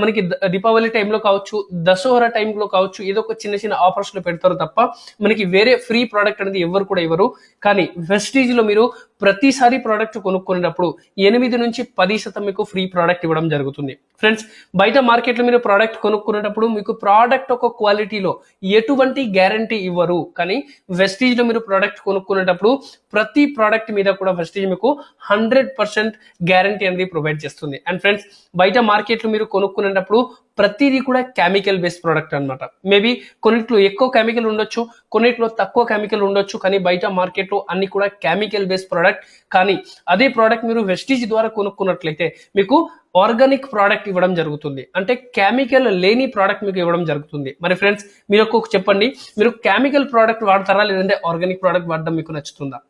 మనకి దీపావళి టైంలో కావచ్చు, దసరా టైంలో కావచ్చు, ఏదో ఒక చిన్న ఆఫర్స్ లో పెడతారు తప్ప మనకి వేరే ఫ్రీ ప్రోడక్ట్ అనేది ఎవరు కూడా ఇవ్వరు. కానీ వెస్టీజ్ లో మీరు ప్రతిసారి ప్రోడక్ట్ కొనుక్కునేటప్పుడు 8 నుంచి 10% మీకు ఫ్రీ ప్రోడక్ట్ ఇవ్వడం జరుగుతుంది. ఫ్రెండ్స్, బయట మార్కెట్ లో మీరు ప్రోడక్ట్ కొనుక్కునేటప్పుడు మీకు ప్రోడక్ట్ ఒక క్వాలిటీలో ఎటువంటి గ్యారంటీ ఇవ్వరు. కానీ వెస్టీజ్ లో మీరు ప్రోడక్ట్ కొనుక్కునేటప్పుడు ప్రతి ప్రోడక్ట్ మీద కూడా వెస్టీజ్ మీకు 100% గ్యారంటీ అనేది ప్రొవైడ్ చేస్తుంది. అండ్ ఫ్రెండ్స్, బయట మార్కెట్ లో మీరు కొనుక్కునేటప్పుడు ప్రతిదీ కూడా కెమికల్ బేస్డ్ ప్రోడక్ట్ అన్నమాట. మేబీ కొన్నిట్లో ఎక్కువ కెమికల్ ఉండొచ్చు, కొన్నిట్లో తక్కువ కెమికల్ ఉండొచ్చు, కానీ బయట మార్కెట్లో అన్ని కూడా కెమికల్ బేస్డ్ ప్రోడక్ట్. కానీ అదే ప్రోడక్ట్ మీరు వెస్టీజ్ ద్వారా కొనుక్కున్నట్లయితే మీకు ఆర్గానిక్ ప్రోడక్ట్ ఇవ్వడం జరుగుతుంది, అంటే కెమికల్ లేని ప్రోడక్ట్ మీకు ఇవ్వడం జరుగుతుంది. మరి ఫ్రెండ్స్ మీరు చెప్పండి, మీరు కెమికల్ ప్రోడక్ట్ వాడతారా లేదంటే ఆర్గానిక్ ప్రోడక్ట్ వాడడం మీకు నచ్చుతుందా?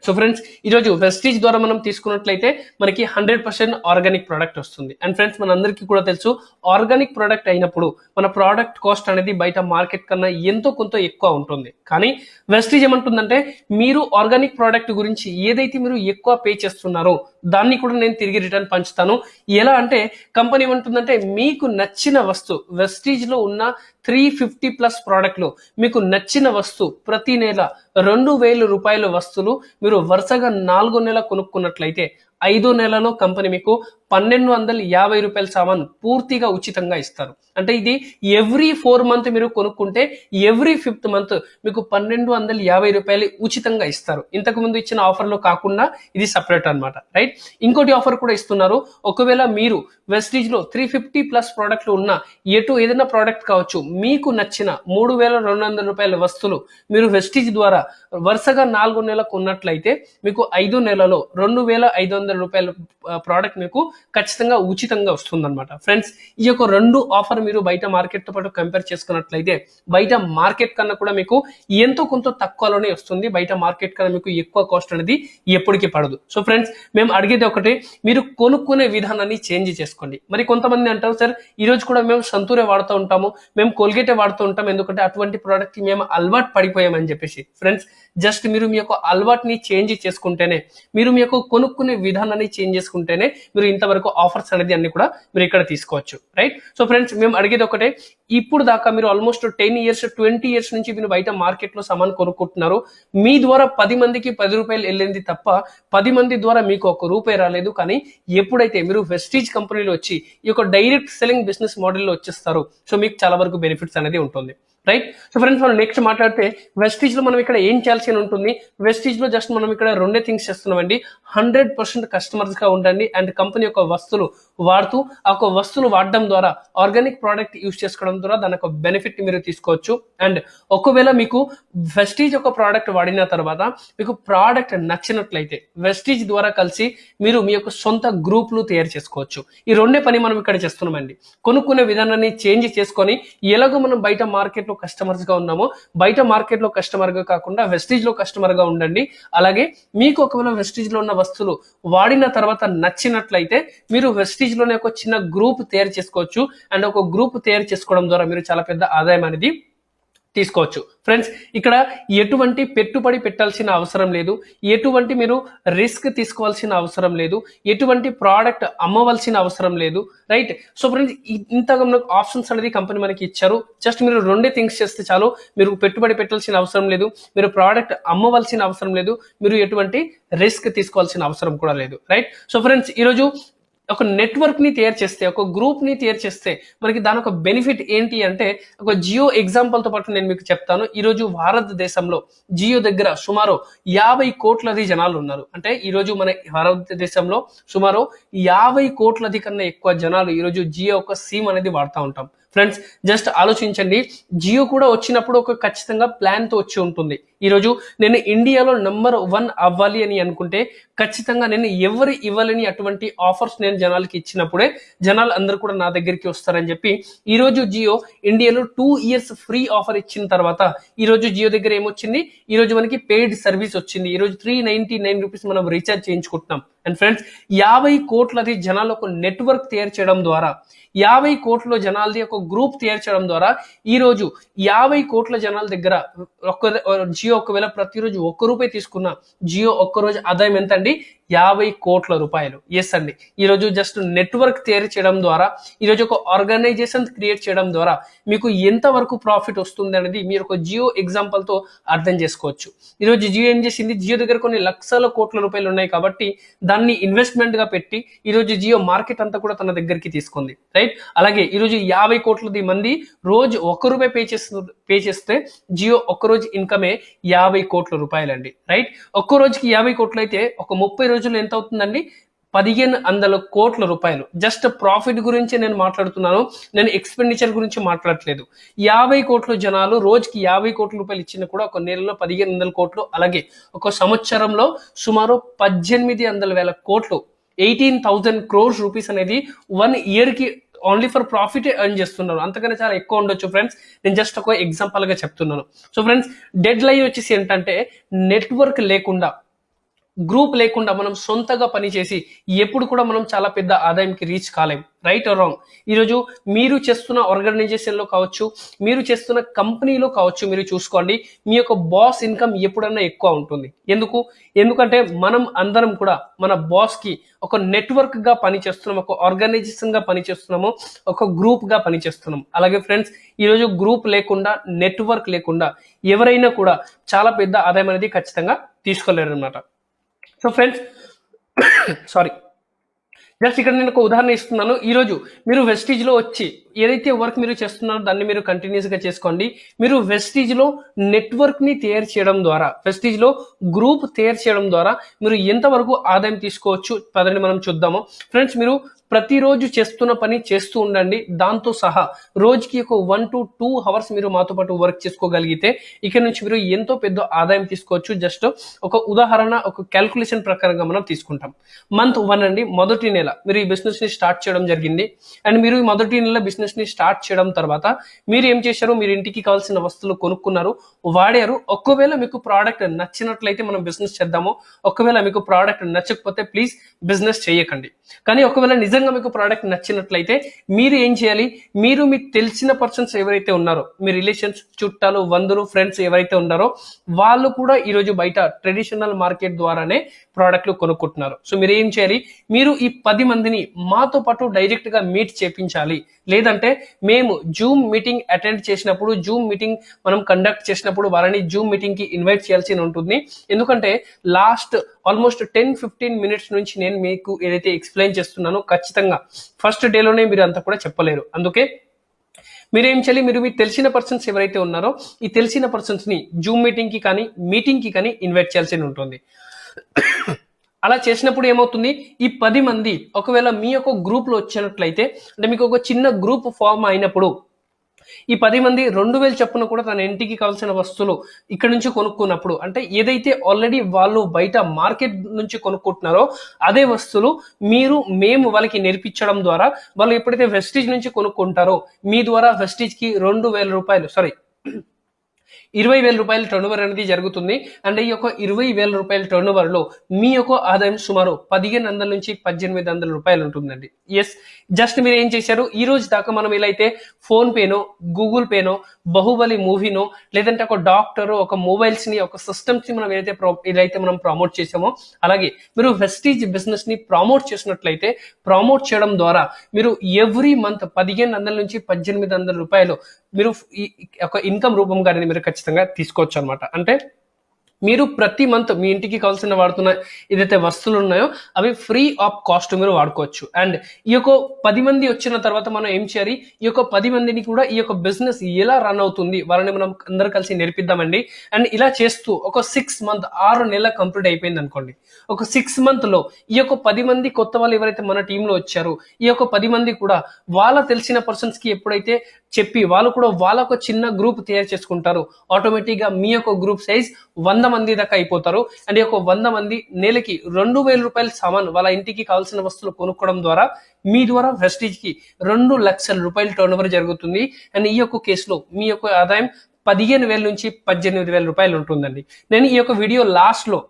సో ఫ్రెండ్స్ ఈరోజు వెస్టీజ్ ద్వారా మనం తీసుకున్నట్లయితే మనకి 100% ఆర్గానిక్ ప్రోడక్ట్ వస్తుంది. అండ్ ఫ్రెండ్స్ మనందరికీ కూడా తెలుసు, ఆర్గానిక్ ప్రోడక్ట్ అయినప్పుడు మన ప్రోడక్ట్ కాస్ట్ అనేది బయట మార్కెట్ కన్నా ఎంతో కొంత ఎక్కువ ఉంటుంది. కానీ వెస్టీజ్ ఏమంటుందంటే మీరు ఆర్గానిక్ ప్రోడక్ట్ గురించి ఏదైతే మీరు ఎక్కువ పే చేస్తున్నారో దాన్ని కూడా నేను తిరిగి రిటర్న్ పంచుతాను. ఎలా అంటే కంపెనీ ఏమంటుందంటే మీకు నచ్చిన వస్తువు వెస్టీజ్ లో ఉన్న 350+ ప్రోడక్ట్లు మీకు నచ్చిన వస్తువు ప్రతి నెల 2000 రూపాయల వస్తువులు మీరు వరుసగా 4 నెలలు కొనుక్కున్నట్లయితే 5వ నెలలో కంపెనీ మీకు 1250 రూపాయల సామాన్ పూర్తిగా ఉచితంగా ఇస్తారు. అంటే ఇది ఎవ్రీ 4 మంత్ మీరు కొనుక్కుంటే ఎవ్రీ 5th మంత్ మీకు 1250 రూపాయలు ఉచితంగా ఇస్తారు. ఇంతకు ముందు ఇచ్చిన ఆఫర్ లో కాకుండా ఇది సపరేట్ అన్నమాట, రైట్? ఇంకోటి ఆఫర్ కూడా ఇస్తున్నారు. ఒకవేళ మీరు వెస్టీజ్ లో 350+ ప్రోడక్ట్లు ఉన్న ఏదైనా ప్రోడక్ట్ కావచ్చు, మీకు నచ్చిన 3200 రూపాయల వస్తువులు మీరు వెస్టీజ్ ద్వారా వరుసగా 4 నెలలు కొన్నట్లయితే మీకు 5వ నెలలో 2500 రూపాయల ప్రోడక్ట్ మీకు ఖచ్చితంగా ఉచితంగా వస్తుంది అనమాట. ఫ్రెండ్స్ ఈ యొక్క 2 ఆఫర్ మీరు బయట మార్కెట్ తో పాటు కంపేర్ చేసుకున్నట్లయితే బయట మార్కెట్ కన్నా కూడా మీకు ఎంతో కొంత తక్కువలోనే వస్తుంది. బయట మార్కెట్ కన్నా మీకు ఎక్కువ కాస్ట్ అనేది ఎప్పటికీ పడదు. సో ఫ్రెండ్స్ మేము అడిగేది ఒకటే, మీరు కొనుక్కునే విధానాన్ని చేంజ్ చేసుకోండి. మరి కొంతమంది అంటారు, సార్ ఈ రోజు కూడా మేము సంతూరే వాడుతూ ఉంటాము, మేము కోల్గేటే వాడుతూ ఉంటాం, ఎందుకంటే అటువంటి ప్రోడక్ట్ కి మేము అలవాటు పడిపోయామని చెప్పేసి. ఫ్రెండ్స్ జస్ట్ మీరు మీ యొక్క అలవాటుని చేంజ్ చేసుకుంటేనే, మీరు మీ యొక్క కొనుక్కునే విధానాన్ని చేంజ్ చేసుకుంటేనే మీరు ఇంతవరకు ఆఫర్స్ అనేది అన్ని కూడా మీరు ఇక్కడ తీసుకోవచ్చు, రైట్? సో ఫ్రెండ్స్ మేము అడిగేది ఒకటే, ఇప్పుడు దాకా మీరు ఆల్మోస్ట్ 10 ఇయర్స్ 20 ఇయర్స్ నుంచి మీరు బయట మార్కెట్ లో సామాన్ కొనుక్కుంటున్నారు. మీ ద్వారా 10 మందికి 10 రూపాయలు వెళ్ళింది తప్ప 10 మంది ద్వారా మీకు 1 రూపాయి రాలేదు. కానీ ఎప్పుడైతే మీరు వెస్టీజ్ కంపెనీలో వచ్చి ఈ యొక్క డైరెక్ట్ సెల్లింగ్ బిజినెస్ మోడల్లో వచ్చేస్తారు, సో మీకు చాలా వరకు బెనిఫిట్స్ అనేది ఉంటుంది, రైట్? సో ఫ్రెండ్స్ మనం నెక్స్ట్ మాట్లాడితే వెస్టీజ్ లో మనం ఇక్కడ ఏం చేయాల్సి ఉంటుంది. వెస్టీజ్ లో జస్ట్ మనం ఇక్కడ 2 థింగ్స్ చేస్తున్నామండి. 100% కస్టమర్స్ గా ఉండండి అండ్ కంపెనీ యొక్క వస్తువులు వాడుతూ ఆ యొక్క వస్తువులు వాడడం ద్వారా ఆర్గానిక్ ప్రోడక్ట్ యూజ్ చేసుకోవడం ద్వారా దాని యొక్క బెనిఫిట్ మీరు తీసుకోవచ్చు. అండ్ ఒకవేళ మీకు వెస్టీజ్ ఒక ప్రోడక్ట్ వాడిన తర్వాత మీకు ప్రోడక్ట్ నచ్చినట్లయితే వెస్టీజ్ ద్వారా కలిసి మీరు మీ యొక్క సొంత గ్రూపులు తయారు చేసుకోవచ్చు. ఈ 2 పని మనం ఇక్కడ చేస్తున్నామండి. కొనుక్కునే విధానాన్ని చేంజ్ చేసుకొని ఎలాగో మనం బయట మార్కెట్ లో కస్టమర్స్ గా ఉన్నామో బయట మార్కెట్ లో కస్టమర్ గా కాకుండా వెస్టీజ్ లో కస్టమర్ గా ఉండండి. అలాగే మీకు ఒకవేళ వెస్టీజ్ లో ఉన్న వస్తువులు వాడిన తర్వాత నచ్చినట్లయితే మీరు వెస్టీజ్ లోనే ఒక చిన్న గ్రూప్ తయారు చేసుకోవచ్చు. అండ్ ఒక గ్రూప్ తయారు చేసుకోవడం ద్వారా మీరు చాలా పెద్ద ఆదాయం అనేది తీసుకోవచ్చు. ఫ్రెండ్స్ ఇక్కడ ఎటువంటి పెట్టుబడి పెట్టాల్సిన అవసరం లేదు, ఎటువంటి మీరు రిస్క్ తీసుకోవాల్సిన అవసరం లేదు, ఎటువంటి ప్రోడక్ట్ అమ్మవలసిన అవసరం లేదు, రైట్? సో ఫ్రెండ్స్ ఇంతగా మనకు ఆప్షన్స్ అనేది కంపెనీ మనకి ఇచ్చారు. జస్ట్ మీరు 2 థింగ్స్ చేస్తే చాలు. మీరు పెట్టుబడి పెట్టాల్సిన అవసరం లేదు, మీరు ప్రోడక్ట్ అమ్మవలసిన అవసరం లేదు, మీరు ఎటువంటి రిస్క్ తీసుకోవాల్సిన అవసరం కూడా లేదు, రైట్? సో ఫ్రెండ్స్ ఈరోజు ఒక నెట్వర్క్ ని తయారు చేస్తే, ఒక గ్రూప్ ని తయారు చేస్తే మనకి దాని ఒక బెనిఫిట్ ఏంటి అంటే, ఒక జియో ఎగ్జాంపుల్ తో పాటు నేను మీకు చెప్తాను. ఈ రోజు భారతదేశంలో జియో దగ్గర సుమారు 50 కోట్లది జనాలు ఉన్నారు. అంటే ఈ రోజు మన భారతదేశంలో సుమారు 50 కోట్లది కన్నా ఎక్కువ జనాలు ఈ రోజు జియో ఒక సిమ్ అనేది వాడుతూ ఉంటాం. ఫ్రెండ్స్ జస్ట్ ఆలోచించండి, జియో కూడా వచ్చినప్పుడు ఒక ఖచ్చితంగా ప్లాన్ తో వచ్చి ఉంటుంది. ఈ రోజు నేను ఇండియాలో నంబర్ 1 అవ్వాలి అని అనుకుంటే ఖచ్చితంగా నేను ఎవరు ఇవ్వాలని అటువంటి ఆఫర్స్ నేను జనాలకి ఇచ్చినప్పుడే జనాలు అందరూ కూడా నా దగ్గరికి వస్తారని చెప్పి ఈ రోజు జియో ఇండియాలో 2 ఇయర్స్ ఫ్రీ ఆఫర్ ఇచ్చిన తర్వాత ఈ రోజు జియో దగ్గర ఏమొచ్చింది, ఈ రోజు మనకి పెయిడ్ సర్వీస్ వచ్చింది. ఈ రోజు 399 రూపీస్ మనం రీఛార్జ్ చేయించుకుంటున్నాం. అండ్ ఫ్రెండ్స్ 50 కోట్లది జనాలు ఒక నెట్వర్క్ తయారు చేయడం ద్వారా, 50 కోట్ల జనాలది ఒక గ్రూప్ తయారు చేయడం ద్వారా ఈ రోజు 50 కోట్ల జనాల దగ్గర జియో ఒకవేళ ప్రతిరోజు 1 రూపాయి తీసుకున్నా జియో ఒక్కరోజు ఆదాయం ఎంత అండి? 50 కోట్ల రూపాయలు. ఎస్ అండి, ఈ రోజు జస్ట్ నెట్వర్క్ తయారు చేయడం ద్వారా, ఈ రోజు ఒక ఆర్గనైజేషన్ క్రియేట్ చేయడం ద్వారా మీకు ఎంత వరకు ప్రాఫిట్ వస్తుంది అనేది మీరు ఒక జియో ఎగ్జాంపుల్ తో అర్థం చేసుకోవచ్చు. ఈ రోజు జియో ఏం చేసింది, జియో దగ్గర కొన్ని లక్షల కోట్ల రూపాయలు ఉన్నాయి కాబట్టి దాన్ని ఇన్వెస్ట్మెంట్ గా పెట్టి ఈ రోజు జియో మార్కెట్ అంతా కూడా తన దగ్గరికి తీసుకుంది, రైట్? అలాగే ఈ రోజు 50 కోట్లది మంది రోజు 1 రూపాయి పే చేస్తే జియో ఒక్క రోజు ఇన్కమే 50 కోట్ల రూపాయలండి, రైట్? ఒక్క రోజుకి 50 కోట్లు అయితే ఒక 30 రోజులు ఎంత అవుతుందండి? 1500 కోట్ల రూపాయలు. జస్ట్ ప్రాఫిట్ గురించి నేను మాట్లాడుతున్నాను, నేను ఎక్స్పెండిచర్ గురించి మాట్లాడట్లేదు. 50 కోట్ల జనాలు రోజుకి 50 కోట్ల రూపాయలు ఇచ్చినా కూడా ఒక నెలలో 1500 కోట్లు, అలాగే ఒక సంవత్సరంలో సుమారు 18,000 కోట్లు, 18,000 crores రూపీస్ అనేది 1 year కి ఓన్లీ ఫర్ ప్రాఫిట్ ఎర్న్ చేస్తున్నారు. అంతకన్నా చాలా ఎక్కువ ఉండొచ్చు ఫ్రెండ్స్. నేను జస్ట్ ఒక ఎగ్జాంపుల్ గా చెప్తున్నాను. సో ఫ్రెండ్స్, డెడ్ లైన్ వచ్చేసి ఏంటంటే, నెట్వర్క్ లేకుండా, గ్రూప్ లేకుండా మనం సొంతగా పనిచేసి ఎప్పుడు కూడా మనం చాలా పెద్ద ఆదాయంకి రీచ్ కాలేం. Right or wrong? ఈరోజు మీరు చేస్తున్న ఆర్గనైజేషన్లో కావచ్చు, మీరు చేస్తున్న కంపెనీలో కావచ్చు, మీరు చూసుకోండి, మీ యొక్క బాస్ ఇన్కమ్ ఎప్పుడన్నా ఎక్కువ ఉంటుంది. ఎందుకంటే మనం అందరం కూడా మన బాస్కి ఒక నెట్వర్క్ గా పనిచేస్తున్నాం, ఒక ఆర్గనైజేషన్ గా పనిచేస్తున్నాము, ఒక గ్రూప్ గా పనిచేస్తున్నాం. అలాగే ఫ్రెండ్స్, ఈరోజు గ్రూప్ లేకుండా, నెట్వర్క్ లేకుండా ఎవరైనా కూడా చాలా పెద్ద ఆదాయం అనేది ఖచ్చితంగా తీసుకోలేరు అనమాట. సో ఫ్రెండ్స్, సారీ, జస్ట్ ఇక్కడ నేను ఒక ఉదాహరణ ఇస్తున్నాను. ఈరోజు మీరు వెస్టీజ్లో వచ్చి ఏదైతే వర్క్ మీరు చేస్తున్నారో దాన్ని మీరు కంటిన్యూస్గా చేసుకోండి. మీరు వెస్టీజ్లో నెట్వర్క్ని తయారు చేయడం ద్వారా, వెస్టీజ్లో గ్రూప్ తయారు చేయడం ద్వారా మీరు ఎంతవరకు ఆదాయం తీసుకోవచ్చు పదండి మనం చూద్దాము. ఫ్రెండ్స్, మీరు ప్రతిరోజు చేస్తున్న పని చేస్తూ ఉండండి. దాంతో సహా రోజుకి ఒక 1 to 2 hours మీరు మాతో పాటు వర్క్ చేసుకోగలిగితే ఇక్కడ నుంచి మీరు ఎంతో పెద్ద ఆదాయం తీసుకోవచ్చు. జస్ట్ ఒక ఉదాహరణ, ఒక క్యాల్కులేషన్ ప్రకారంగా మనం తీసుకుంటాం. మంత్ 1 అండి, మొదటి నెల మీరు ఈ బిజినెస్ ని స్టార్ట్ చేయడం జరిగింది. అండ్ మీరు ఈ మొదటి నెల బిజినెస్ ని స్టార్ట్ చేయడం తర్వాత మీరు ఏం చేశారు, మీరు ఇంటికి కావాల్సిన వస్తువులు కొనుక్కున్నారు, వాడారు. ఒకవేళ మీకు ప్రోడక్ట్ నచ్చినట్లయితే మనం బిజినెస్ చేద్దాము. ఒకవేళ మీకు ప్రోడక్ట్ నచ్చకపోతే ప్లీజ్ బిజినెస్ చేయకండి. కానీ ఒకవేళ నిజంగా మీకు ప్రోడక్ట్ నచ్చినట్లయితే మీరు ఏం చేయాలి, మీరు మీకు తెలిసిన పర్సన్స్ ఎవరైతే ఉన్నారో, మీ రిలేషన్స్, చుట్టాలు, బంధువులు, ఫ్రెండ్స్ ఎవరైతే ఉన్నారో వాళ్ళు కూడా ఈరోజు బయట ట్రెడిషనల్ మార్కెట్ ద్వారానే ప్రోడక్ట్లు కొనుక్కుంటున్నారు. సో మీరు ఏం చేయాలి, మీరు ఈ 10 మందిని మాతో పాటు డైరెక్ట్ గా మీట్ చేపించాలి. లేదంటే మేము జూమ్ మీటింగ్ అటెండ్ చేసినప్పుడు, జూమ్ మీటింగ్ మనం కండక్ట్ చేసినప్పుడు వాళ్ళని జూమ్ మీటింగ్ కి ఇన్వైట్ చేయాల్సి ఉంటుంది. ఎందుకంటే లాస్ట్ ఆల్మోస్ట్ 10-15 minutes నుంచి నేను మీకు ఏదైతే ఎక్స్ప్లెయిన్ చేస్తున్నానో ఖచ్చితంగా ఫస్ట్ డేలోనే మీరు అంతా కూడా చెప్పలేరు. అందుకే మీరేం చేయాలి, మీరు మీకు తెలిసిన పర్సన్స్ ఎవరైతే ఉన్నారో ఈ తెలిసిన పర్సన్స్ ని జూమ్ మీటింగ్ కి కానీ మీటింగ్ కి కానీ ఇన్వైట్ చేయాల్సి ఉంటుంది. అలా చేసినప్పుడు ఏమవుతుంది, ఈ 10 మంది ఒకవేళ మీ యొక్క గ్రూప్ లో వచ్చినట్లయితే, అంటే మీకు ఒక చిన్న గ్రూప్ ఫామ్ అయినప్పుడు ఈ 10 మంది 2000 చొప్పున కూడా తన ఇంటికి కావాల్సిన వస్తువులు ఇక్కడ నుంచి కొనుక్కున్నప్పుడు, అంటే ఏదైతే ఆల్రెడీ వాళ్ళు బయట మార్కెట్ నుంచి కొనుక్కుంటున్నారో అదే వస్తువులు మేము వాళ్ళకి నేర్పించడం ద్వారా వాళ్ళు ఎప్పుడైతే వెస్టీజ్ నుంచి కొనుక్కుంటారో మీ ద్వారా వెస్టీజ్ కి 20,000 రూపాయల టర్నోవర్ అనేది జరుగుతుంది. అండ్ ఈ యొక్క 20,000 రూపాయల టర్నోవర్ లో మీ యొక్క ఆదాయం సుమారు 1500 నుంచి 1800 రూపాయలు ఉంటుందండి. ఎస్, జస్ట్ మీరు ఏం చేశారు, ఈ రోజు దాకా మనం ఇలా అయితే ఫోన్ పేనో, గూగుల్ పేనో, బాహుబలి మూవీనో, లేదంటే ఒక డాక్టర్, ఒక మొబైల్స్ ని, ఒక సిస్టమ్స్ ని మనం ఏదైతే మనం ప్రమోట్ చేసామో, అలాగే మీరు వెస్టీజ్ బిజినెస్ ని ప్రమోట్ చేసినట్లయితే, ప్రమోట్ చేయడం ద్వారా మీరు ఎవ్రీ మంత్ 1500 నుంచి 1800 రూపాయలు మీరు ఒక ఇన్కమ్ రూపంగా అనేది మీరు ఖచ్చితంగా తీసుకోవచ్చు అనమాట. అంటే మీరు ప్రతి మంత్ మీ ఇంటికి కావాల్సిన వాడుతున్న ఏదైతే వస్తువులు ఉన్నాయో అవి ఫ్రీ ఆఫ్ కాస్ట్ మీరు వాడుకోవచ్చు. అండ్ ఈ యొక్క 10 మంది వచ్చిన తర్వాత మనం ఏం చేయాలి, ఈ యొక్క 10 మందిని కూడా ఈ యొక్క బిజినెస్ ఎలా రన్ అవుతుంది వాళ్ళని మనం అందరు కలిసి నేర్పిద్దామండి. అండ్ ఇలా చేస్తూ ఒక 6 months 6 నెలల కంప్లీట్ అయిపోయింది అనుకోండి. ఒక 6 months లో ఈ యొక్క 10 మంది కొత్త వాళ్ళు ఎవరైతే మన టీంలో వచ్చారో ఈ యొక్క 10 మంది కూడా వాళ్ళ తెలిసిన పర్సన్స్ కి ఎప్పుడైతే చెప్పి వాళ్ళు కూడా వాళ్ళకు చిన్న గ్రూప్ తయారు చేసుకుంటారు, ఆటోమేటిక్ గా మీ యొక్క గ్రూప్ సైజ్ 100 మంది దాకా అయిపోతారు. అండ్ ఈ యొక్క 100 మంది నెలకి 2,000 రూపాయల సామాన్ వాళ్ళ ఇంటికి కావాల్సిన వస్తువులు కొనుక్కోవడం ద్వారా మీ ద్వారా వెస్టీజ్ కి 2 లక్షల రూపాయల టర్న్ ఓవర్ జరుగుతుంది. అండ్ ఈ యొక్క కేసులో మీ యొక్క ఆదాయం 15,000 నుంచి 18,000 రూపాయలు ఉంటుందండి. నేను ఈ యొక్క వీడియో లాస్ట్ లో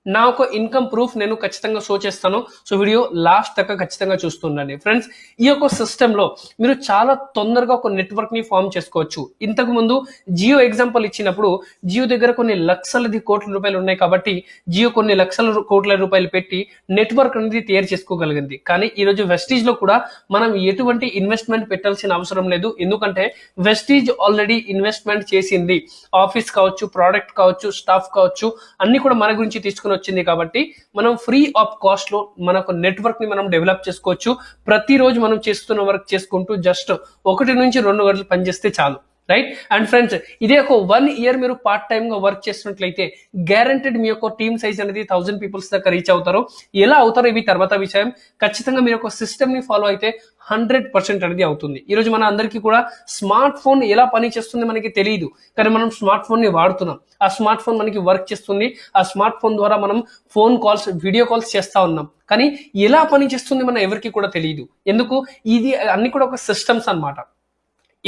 నా ఒక ఇన్కమ్ ప్రూఫ్ నేను ఖచ్చితంగా షో చేస్తాను. సో వీడియో లాస్ట్ దాకా ఖచ్చితంగా చూస్తుండండి. ఫ్రెండ్స్, ఈ యొక్క సిస్టమ్ లో మీరు చాలా తొందరగా ఒక నెట్వర్క్ ని ఫామ్ చేసుకోవచ్చు. ఇంతకు ముందు జియో ఎగ్జాంపుల్ ఇచ్చినప్పుడు జియో దగ్గర కొన్ని లక్షలది కోట్ల రూపాయలు ఉన్నాయి కాబట్టి జియో కొన్ని లక్షల కోట్ల రూపాయలు పెట్టి నెట్వర్క్ అనేది తయారు చేసుకోగలిగింది. కానీ ఈ రోజు వెస్టీజ్ లో కూడా మనం ఎటువంటి ఇన్వెస్ట్మెంట్ పెట్టాల్సిన అవసరం లేదు. ఎందుకంటే వెస్టీజ్ ఆల్రెడీ ఇన్వెస్ట్మెంట్ చేసింది. ఆఫీస్ కావచ్చు, ప్రోడక్ట్ కావచ్చు, స్టాఫ్ కావచ్చు, అన్ని కూడా మన గురించి తీసుకుని వచ్చింది కాబట్టి మనం ఫ్రీ ఆఫ్ కాస్ట్ లో మనకు నెట్వర్క్ ని మనం డెవలప్ చేసుకోవచ్చు. ప్రతిరోజు మనం చేస్తున్న వర్క్ చేసుకుంటూ జస్ట్ 1 నుంచి 2 గంటలు పనిచేస్తే చాలు. రైట్. అండ్ ఫ్రెండ్స్ ఇదే ఒక 1 ఇయర్ మీరు పార్ట్ టైమ్ గా వర్క్ చేసినట్లయితే గ్యారంటెడ్ మీ యొక్క టీమ్ సైజ్ అనేది 1000 పీపుల్స్ దాకా రీచ్ అవుతారు. ఎలా అవుతారో ఇవి తర్వాత విషయం. ఖచ్చితంగా మీరు ఒక సిస్టమ్ ని ఫాలో అయితే 100% అనేది అవుతుంది. ఈ రోజు మన అందరికీ కూడా స్మార్ట్ ఫోన్ ఎలా పని చేస్తుంది మనకి తెలియదు, కానీ మనం స్మార్ట్ ఫోన్ ని వాడుతున్నాం. ఆ స్మార్ట్ ఫోన్ మనకి వర్క్ చేస్తుంది. ఆ స్మార్ట్ ఫోన్ ద్వారా మనం ఫోన్ కాల్స్, వీడియో కాల్స్ చేస్తా ఉన్నాం. కానీ ఎలా పని చేస్తుంది మన ఎవరికి కూడా తెలియదు. ఎందుకు? ఇది అన్ని కూడా ఒక సిస్టమ్స్ అన్నమాట.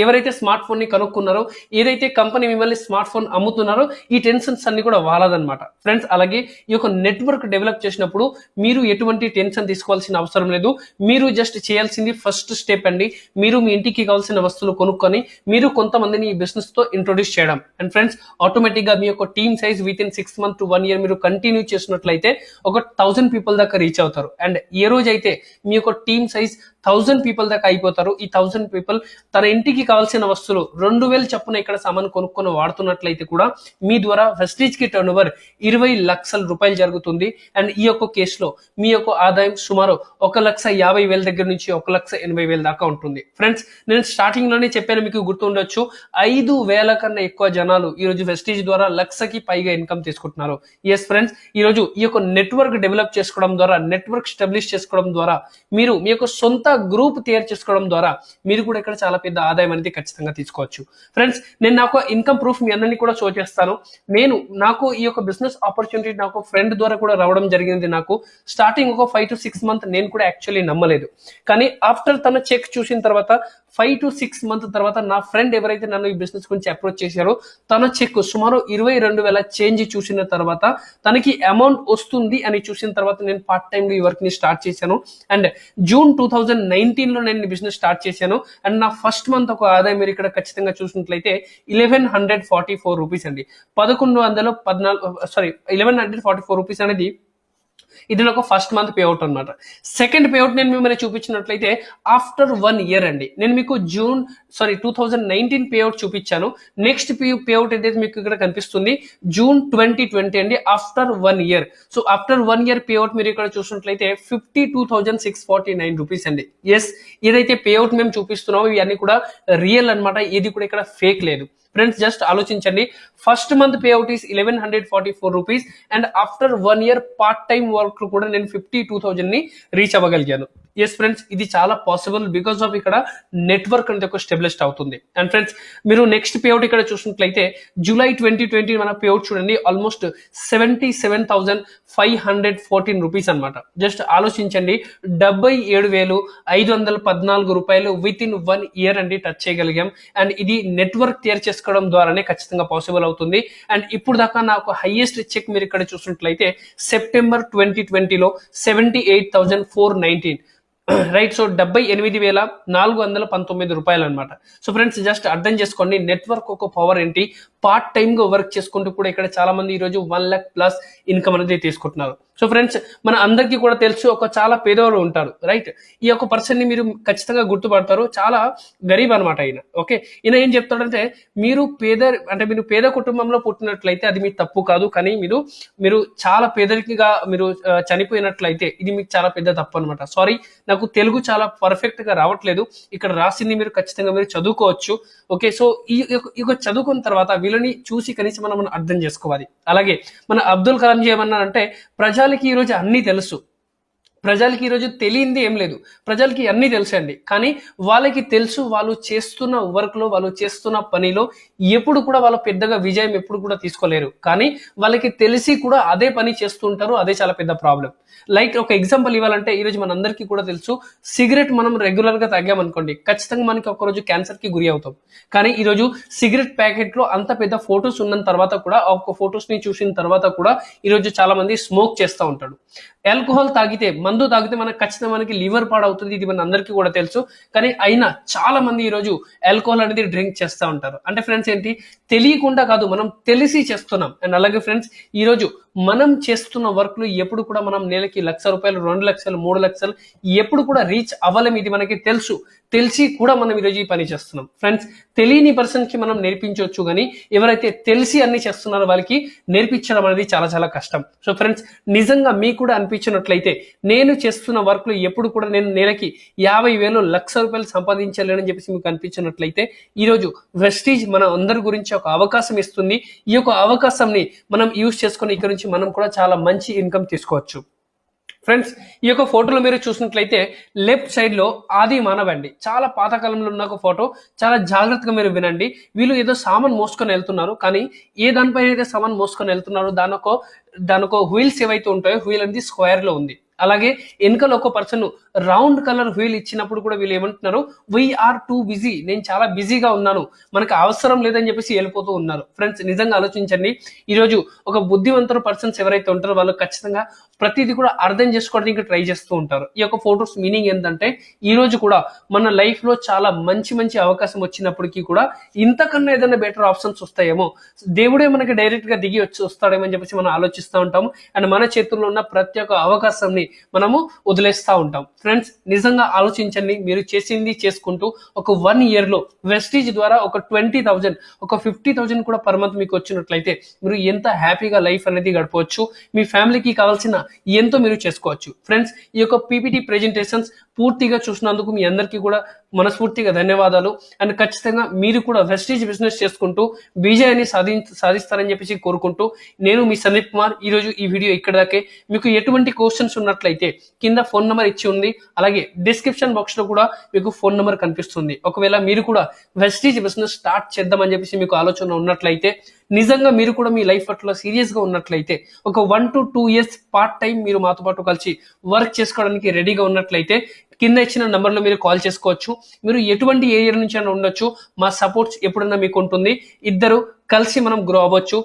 ఎవరైతే స్మార్ట్ ఫోన్ ని కనుక్కున్నారో, ఏదైతే కంపెనీ మిమ్మల్ని స్మార్ట్ ఫోన్ అమ్ముతున్నారో, ఈ టెన్షన్స్ అన్ని కూడా వాళ్ళదన్నమాట ఫ్రెండ్స్. అలాగే ఈ యొక్క నెట్వర్క్ డెవలప్ చేసినప్పుడు మీరు ఎటువంటి టెన్షన్ తీసుకోవాల్సిన అవసరం లేదు. మీరు జస్ట్ చేయాల్సింది ఫస్ట్ స్టెప్ అండి. మీరు మీ ఇంటికి కావాల్సిన వస్తువులు కొనుక్కొని మీరు కొంతమందిని ఈ బిజినెస్ తో ఇంట్రొడ్యూస్ చేయడం. అండ్ ఫ్రెండ్స్ ఆటోమేటిక్ గా మీ యొక్క team size with in 6 months to 1 year మీరు కంటిన్యూ చేసినట్లయితే ఒక 1000 పీపుల్ దాకా రీచ్ అవుతారు. అండ్ ఏ రోజు అయితే మీ యొక్క టీమ్ సైజ్ 1000 పీపుల్ దాకా అయిపోతారు, ఈ 1000 పీపుల్ తన ఇంటికి కావాల్సిన వస్తువులు 2000 చప్పున ఇక్కడ సామాన్ కొనుక్కొని వాడుతున్నట్లయితే కూడా మీ ద్వారా వెస్టీజ్ కి టర్న్ ఓవర్ 20 లక్షల రూపాయలు జరుగుతుంది. అండ్ ఈ యొక్క కేసులో మీ యొక్క ఆదాయం సుమారు 1,50,000 దగ్గర నుంచి 1,80,000 దాకా ఉంటుంది. ఫ్రెండ్స్ నేను స్టార్టింగ్ లోనే చెప్పాను, మీకు గుర్తుండొచ్చు, 5,000 కన్నా ఎక్కువ జనాలు ఈ రోజు వెస్టీజ్ ద్వారా 1,00,000కి పైగా ఇన్కమ్ తీసుకుంటున్నారు. ఎస్ ఫ్రెండ్స్, ఈ రోజు ఈ యొక్క నెట్వర్క్ డెవలప్ చేసుకోవడం ద్వారా, నెట్వర్క్ స్టాబ్లిష్ చేసుకోవడం ద్వారా, మీరు మీ యొక్క సొంత గ్రూప్ తయారు చేసుకోవడం ద్వారా మీరు కూడా ఇక్కడ చాలా పెద్ద ఆదాయం అనేది ఖచ్చితంగా తీసుకోవచ్చు. ఫ్రెండ్స్ నేను నాకు ఇన్కమ్ ప్రూఫ్ మీ అందరినీ కూడా షో చేస్తాను. నాకు ఈ యొక్క బిజినెస్ ఆపర్చునిటీ నాకు ఫ్రెండ్ ద్వారా కూడా రావడం జరిగింది. నాకు స్టార్టింగ్ ఒక 5 to 6 months నేను కూడా యాక్చువల్లీ నమ్మలేదు, కానీ ఆఫ్టర్ తన చెక్ చూసిన తర్వాత 5 to 6 months తర్వాత నా ఫ్రెండ్ ఎవరైతే నన్ను ఈ బిజినెస్ గురించి అప్రోచ్ చేశారో తన చెక్ సుమారు 22,000 చేంజ్ చూసిన తర్వాత, తనకి అమౌంట్ వస్తుంది అని చూసిన తర్వాత నేను పార్ట్ టైం ఈ వర్క్ ని స్టార్ట్ చేశాను. అండ్ జూన్ 2019 లో నేను బిజినెస్ స్టార్ట్ చేశాను. అండ్ నా ఫస్ట్ మంత్ ఒక ఆదాయం మీరు ఇక్కడ ఖచ్చితంగా చూసినట్లయితే 1144 రూపీస్ అండి. 1144 రూపీస్ అనేది ఇది నాకు ఫస్ట్ మంత్ పేఅవుట్ అనమాట. సెకండ్ పేఅవుట్ నేను మిమ్మల్ని చూపించినట్లయితే ఆఫ్టర్ 1 year అండి. నేను మీకు 2019 పేఅవుట్ చూపించాను. నెక్స్ట్ పేఅవుట్ ఏదైతే మీకు ఇక్కడ కనిపిస్తుంది జూన్ 2020 అండి, after 1 year. So after 1 year payout మీరు ఇక్కడ చూసినట్లయితే 52,649 రూపీస్ అండి. ఎస్, ఏదైతే పేఅవుట్ మేము చూపిస్తున్నామో ఇవన్నీ కూడా రియల్ అనమాట, ఏది కూడా ఇక్కడ ఫేక్ లేదు. ఫ్రెండ్స్ జస్ట్ ఆలోచించండి, first month payout is 1144 rupees and after 1 year part time work కూడా నేను 52,000 ని రీచ్ అవ్వగలిగాను. ఎస్ ఫ్రెండ్స్, ఇది చాలా పాసిబుల్ బికాస్ ఆఫ్ ఇక్కడ నెట్వర్క్ అనేది ఒక స్టెబిలిస్ట్ అవుతుంది. అండ్ ఫ్రెండ్స్ మీరు నెక్స్ట్ పేఅవుట్ ఇక్కడ చూసినట్లయితే జూలై 2020 మన పేఅవుట్ చూడండి, ఆల్మోస్ట్ 77,514 రూపీస్ అనమాట. జస్ట్ ఆలోచించండి, 77,514 రూపాయలు విత్ ఇన్ 1 year అండి టచ్ చేయగలిగాం. అండ్ ఇది నెట్వర్క్ తయారు చేసుకోవడం ద్వారానే ఖచ్చితంగా పాసిబుల్ అవుతుంది. అండ్ ఇప్పుడు దాకా నాకు హైయెస్ట్ చెక్ మీరు ఇక్కడ చూసినట్లయితే సెప్టెంబర్ 2020లో 78,419 రైట్. సో 78,419 రూపాయలు అనమాట. సో ఫ్రెండ్స్ జస్ట్ అర్థం చేసుకోండి నెట్వర్క్ ఒక పవర్ ఏంటి. పార్ట్ టైమ్ గా వర్క్ చేసుకుంటూ కూడా ఇక్కడ చాలా మంది ఈ రోజు 1 lakh ప్లస్ ఇన్కమ్ అనేది తీసుకుంటున్నారు. సో ఫ్రెండ్స్ మన అందరికీ కూడా తెలుసు, ఒక చాలా పేదవాళ్ళు ఉంటారు రైట్. ఈ యొక్క పర్సన్ ని మీరు ఖచ్చితంగా గుర్తుపడతారు, చాలా గరీబ్ అనమాట ఈయన. ఓకే, ఈయన ఏం చెప్తాడంటే మీరు పేద కుటుంబంలో పుట్టినట్లయితే అది మీ తప్పు కాదు, కానీ మీరు చాలా పేదరికిగా మీరు చనిపోయినట్లయితే ఇది మీకు చాలా పెద్ద తప్పు అనమాట. సారీ, నాకు తెలుగు చాలా పర్ఫెక్ట్ గా రావట్లేదు, ఇక్కడ రాసింది మీరు ఖచ్చితంగా మీరు చదువుకోవచ్చు. ఓకే, సో ఈ చదువుకున్న తర్వాత వీళ్ళని చూసి కనీసం మనం అర్థం చేసుకోవాలి. అలాగే మన అబ్దుల్ కలాం జీ ఏమన్నారంటే ప్రజలకి ఈరోజు అన్నీ తెలుసు, ప్రజలకి ఈరోజు తెలియంది ఏం లేదు, ప్రజలకి అన్నీ తెలుసండి. కానీ వాళ్ళకి తెలుసు వాళ్ళు చేస్తున్న వర్క్ లో, వాళ్ళు చేస్తున్న పనిలో ఎప్పుడు కూడా వాళ్ళు పెద్దగా విజయం ఎప్పుడు కూడా తీసుకోలేరు. కానీ వాళ్ళకి తెలిసి కూడా అదే పని చేస్తుంటారు, అదే చాలా పెద్ద ప్రాబ్లం. లైక్ ఒక ఎగ్జాంపుల్ ఇవ్వాలంటే ఈరోజు మనందరికీ కూడా తెలుసు, సిగరెట్ మనం రెగ్యులర్ గా తాగామనుకోండి ఖచ్చితంగా మనకి ఒకరోజు క్యాన్సర్ కి గురి అవుతాం. కానీ ఈరోజు సిగరెట్ ప్యాకెట్ లో అంత పెద్ద ఫొటోస్ ఉన్న తర్వాత కూడా, ఒక ఫొటోస్ ని చూసిన తర్వాత కూడా ఈరోజు చాలా మంది స్మోక్ చేస్తూ ఉంటాడు. ఆల్కహాల్ తాగితే, మందు తాగితే ఖచ్చితంగా మనకి లివర్ పాడవుతుంది, ఇది మన అందరికీ కూడా తెలుసు. కానీ అయినా చాలా మంది ఈరోజు ఆల్కహాల్ అనేది డ్రింక్ చేస్తూ ఉంటారు. అంటే ఫ్రెండ్స్ ఏంటి, తెలియకుండా కాదు, మనం తెలిసి చేస్తున్నాం. అండ్ అలాగే ఫ్రెండ్స్ ఈరోజు మనం చేస్తున్న వర్క్ లో ఎప్పుడు కూడా మనం నెలకి ₹1,00,000, 2,00,000, 3,00,000 ఎప్పుడు కూడా రీచ్ అవ్వలేం. ఇది మనకి తెలుసు. తెలిసి కూడా మనం ఈరోజు ఈ పని చేస్తున్నాం. ఫ్రెండ్స్, తెలియని పర్సన్ కి మనం నేర్పించవచ్చు, కానీ ఎవరైతే తెలిసి అన్ని చేస్తున్నారో వాళ్ళకి నేర్పించడం అనేది చాలా చాలా కష్టం. సో ఫ్రెండ్స్, నిజంగా మీకు కూడా అనిపించినట్లయితే నేను చేస్తున్న వర్క్ లో ఎప్పుడు కూడా నేను నెలకి 50,000, ₹1,00,000 సంపాదించలేనని చెప్పేసి మీకు అనిపించినట్లయితే ఈరోజు వెస్టీజ్ మన అందరి గురించి ఒక అవకాశం ఇస్తుంది. ఈ యొక్క అవకాశంని మనం యూజ్ చేసుకొని ఇక్కడ నుంచి మనం కూడా చాలా మంచి ఇన్కమ్ తీసుకోవచ్చు. ఫ్రెండ్స్, ఈ యొక్క ఫోటోలో మీరు చూసినట్లయితే లెఫ్ట్ సైడ్ లో ఆది మానవ్ అండి. చాలా పాతకాలంలో ఉన్న ఒక ఫోటో. చాలా జాగ్రత్తగా మీరు వినండి. వీళ్ళు ఏదో సామాన్ మోసుకొని వెళ్తున్నారు, కానీ ఏ దానిపైన అయితే సామాన్ మోసుకొని వెళ్తున్నారో దానికో వీల్స్ ఏవైతే ఉంటాయో వీల్ అనేది స్క్వేర్ లో ఉంది. అలాగే వెనకాల ఒక పర్సన్ రౌండ్ కలర్ వీల్ ఇచ్చినప్పుడు కూడా వీళ్ళు ఏమంటున్నారు, వీఆర్ టూ బిజీ, నేను చాలా బిజీగా ఉన్నాను, మనకు అవసరం లేదని చెప్పేసి వెళ్ళిపోతూ ఉన్నారు. ఫ్రెండ్స్, నిజంగా ఆలోచించండి. ఈరోజు ఒక బుద్ధివంతుల పర్సన్స్ ఎవరైతే ఉంటారో వాళ్ళు ఖచ్చితంగా ప్రతిదీ కూడా అర్థం చేసుకోవడానికి ట్రై చేస్తూ ఉంటారు. ఈ యొక్క ఫోటోస్ మీనింగ్ ఏంటంటే ఈ రోజు కూడా మన లైఫ్ లో చాలా మంచి మంచి అవకాశం వచ్చినప్పటికీ కూడా ఇంతకన్నా ఏదైనా బెటర్ ఆప్షన్స్ వస్తాయేమో, దేవుడే మనకి డైరెక్ట్ గా దిగి వస్తాడేమో అని చెప్పేసి మనం ఆలోచిస్తూ ఉంటాము. అండ్ మన చేతుల్లో ఉన్న ప్రతి ఒక్క అవకాశాన్ని మనము వదిలేస్తూ ఉంటాం. ఫ్రెండ్స్, నిజంగా ఆలోచించండి. మీరు చేసింది చేసుకుంటూ ఒక 1 year లో వెస్టీజ్ ద్వారా ఒక 20,000, ఒక 50,000 కూడా పర్ మంత్ మీకు వచ్చినట్లయితే మీరు ఎంత హ్యాపీగా లైఫ్ అనేది గడపవచ్చు. మీ ఫ్యామిలీకి కావాల్సిన ఎంతో మీరు చేసుకోవచ్చు. ఫ్రెండ్స్, ఈ యొక్క పీపీటీ ప్రెజెంటేషన్స్ పూర్తిగా చూసినందుకు మీ అందరికీ కూడా మనస్ఫూర్తిగా ధన్యవాదాలు. అండ్ ఖచ్చితంగా మీరు కూడా వెస్టీజ్ బిజినెస్ చేసుకుంటూ విజయాన్ని సాధిస్తారని చెప్పేసి కోరుకుంటూ నేను మీ సందీప్ కుమార్. ఈ రోజు ఈ వీడియో ఇక్కడ దాకే. మీకు ఎటువంటి క్వశ్చన్స్ ఉన్నట్లయితే కింద ఫోన్ నెంబర్ ఇచ్చి ఉంది, అలాగే డిస్క్రిప్షన్ బాక్స్ లో కూడా మీకు ఫోన్ నెంబర్ కనిపిస్తుంది. ఒకవేళ మీరు కూడా వెస్టీజ్ బిజినెస్ స్టార్ట్ చేద్దామని చెప్పేసి మీకు ఆలోచన ఉన్నట్లయితే, నిజంగా మీరు కూడా మీ లైఫ్ పట్ల సీరియస్ గా ఉన్నట్లయితే, ఒక 1 to 2 years పార్ట్ టైం మీరు మాతో పాటు కలిసి వర్క్ చేసుకోవడానికి రెడీగా ఉన్నట్లయితే కింద ఇచ్చిన నంబర్లో మీరు కాల్ చేసుకోవచ్చు. మీరు ఎటువంటి ఏరియా నుంచి అయినా ఉండొచ్చు, మా సపోర్ట్స్ ఎప్పుడన్నా మీకు ఉంటుంది. ఇద్దరు కలిసి మనం గ్రో అవ్వచ్చు.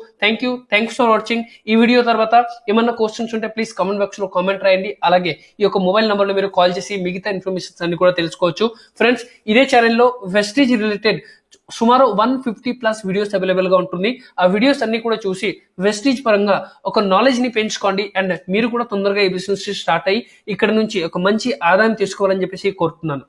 Thanks for watching. ఈ వీడియో తర్వాత ఏమన్నా క్వశ్చన్స్ ఉంటే ప్లీజ్ కామెంట్ బాక్స్ లో కామెంట్ రాయండి. అలాగే ఈ యొక్క మొబైల్ నంబర్లో మీరు కాల్ చేసి మిగతా ఇన్ఫర్మేషన్స్ అన్ని కూడా తెలుసుకోవచ్చు. ఫ్రెండ్స్, ఇదే ఛానల్లో వెస్టీజ్ రిలేటెడ్ సుమారు 150+ వీడియోస్ అవైలబుల్ గా ఉంటుంది. ఆ వీడియోస్ అన్ని కూడా చూసి వెస్టీజ్ పరంగా ఒక నాలెడ్జ్ ని పెంచుకోండి. అండ్ మీరు కూడా తొందరగా ఈ బిజినెస్ స్టార్ట్ అయ్యి ఇక్కడ నుంచి ఒక మంచి ఆదాయం తీసుకోవాలని చెప్పేసి కోరుతున్నాను.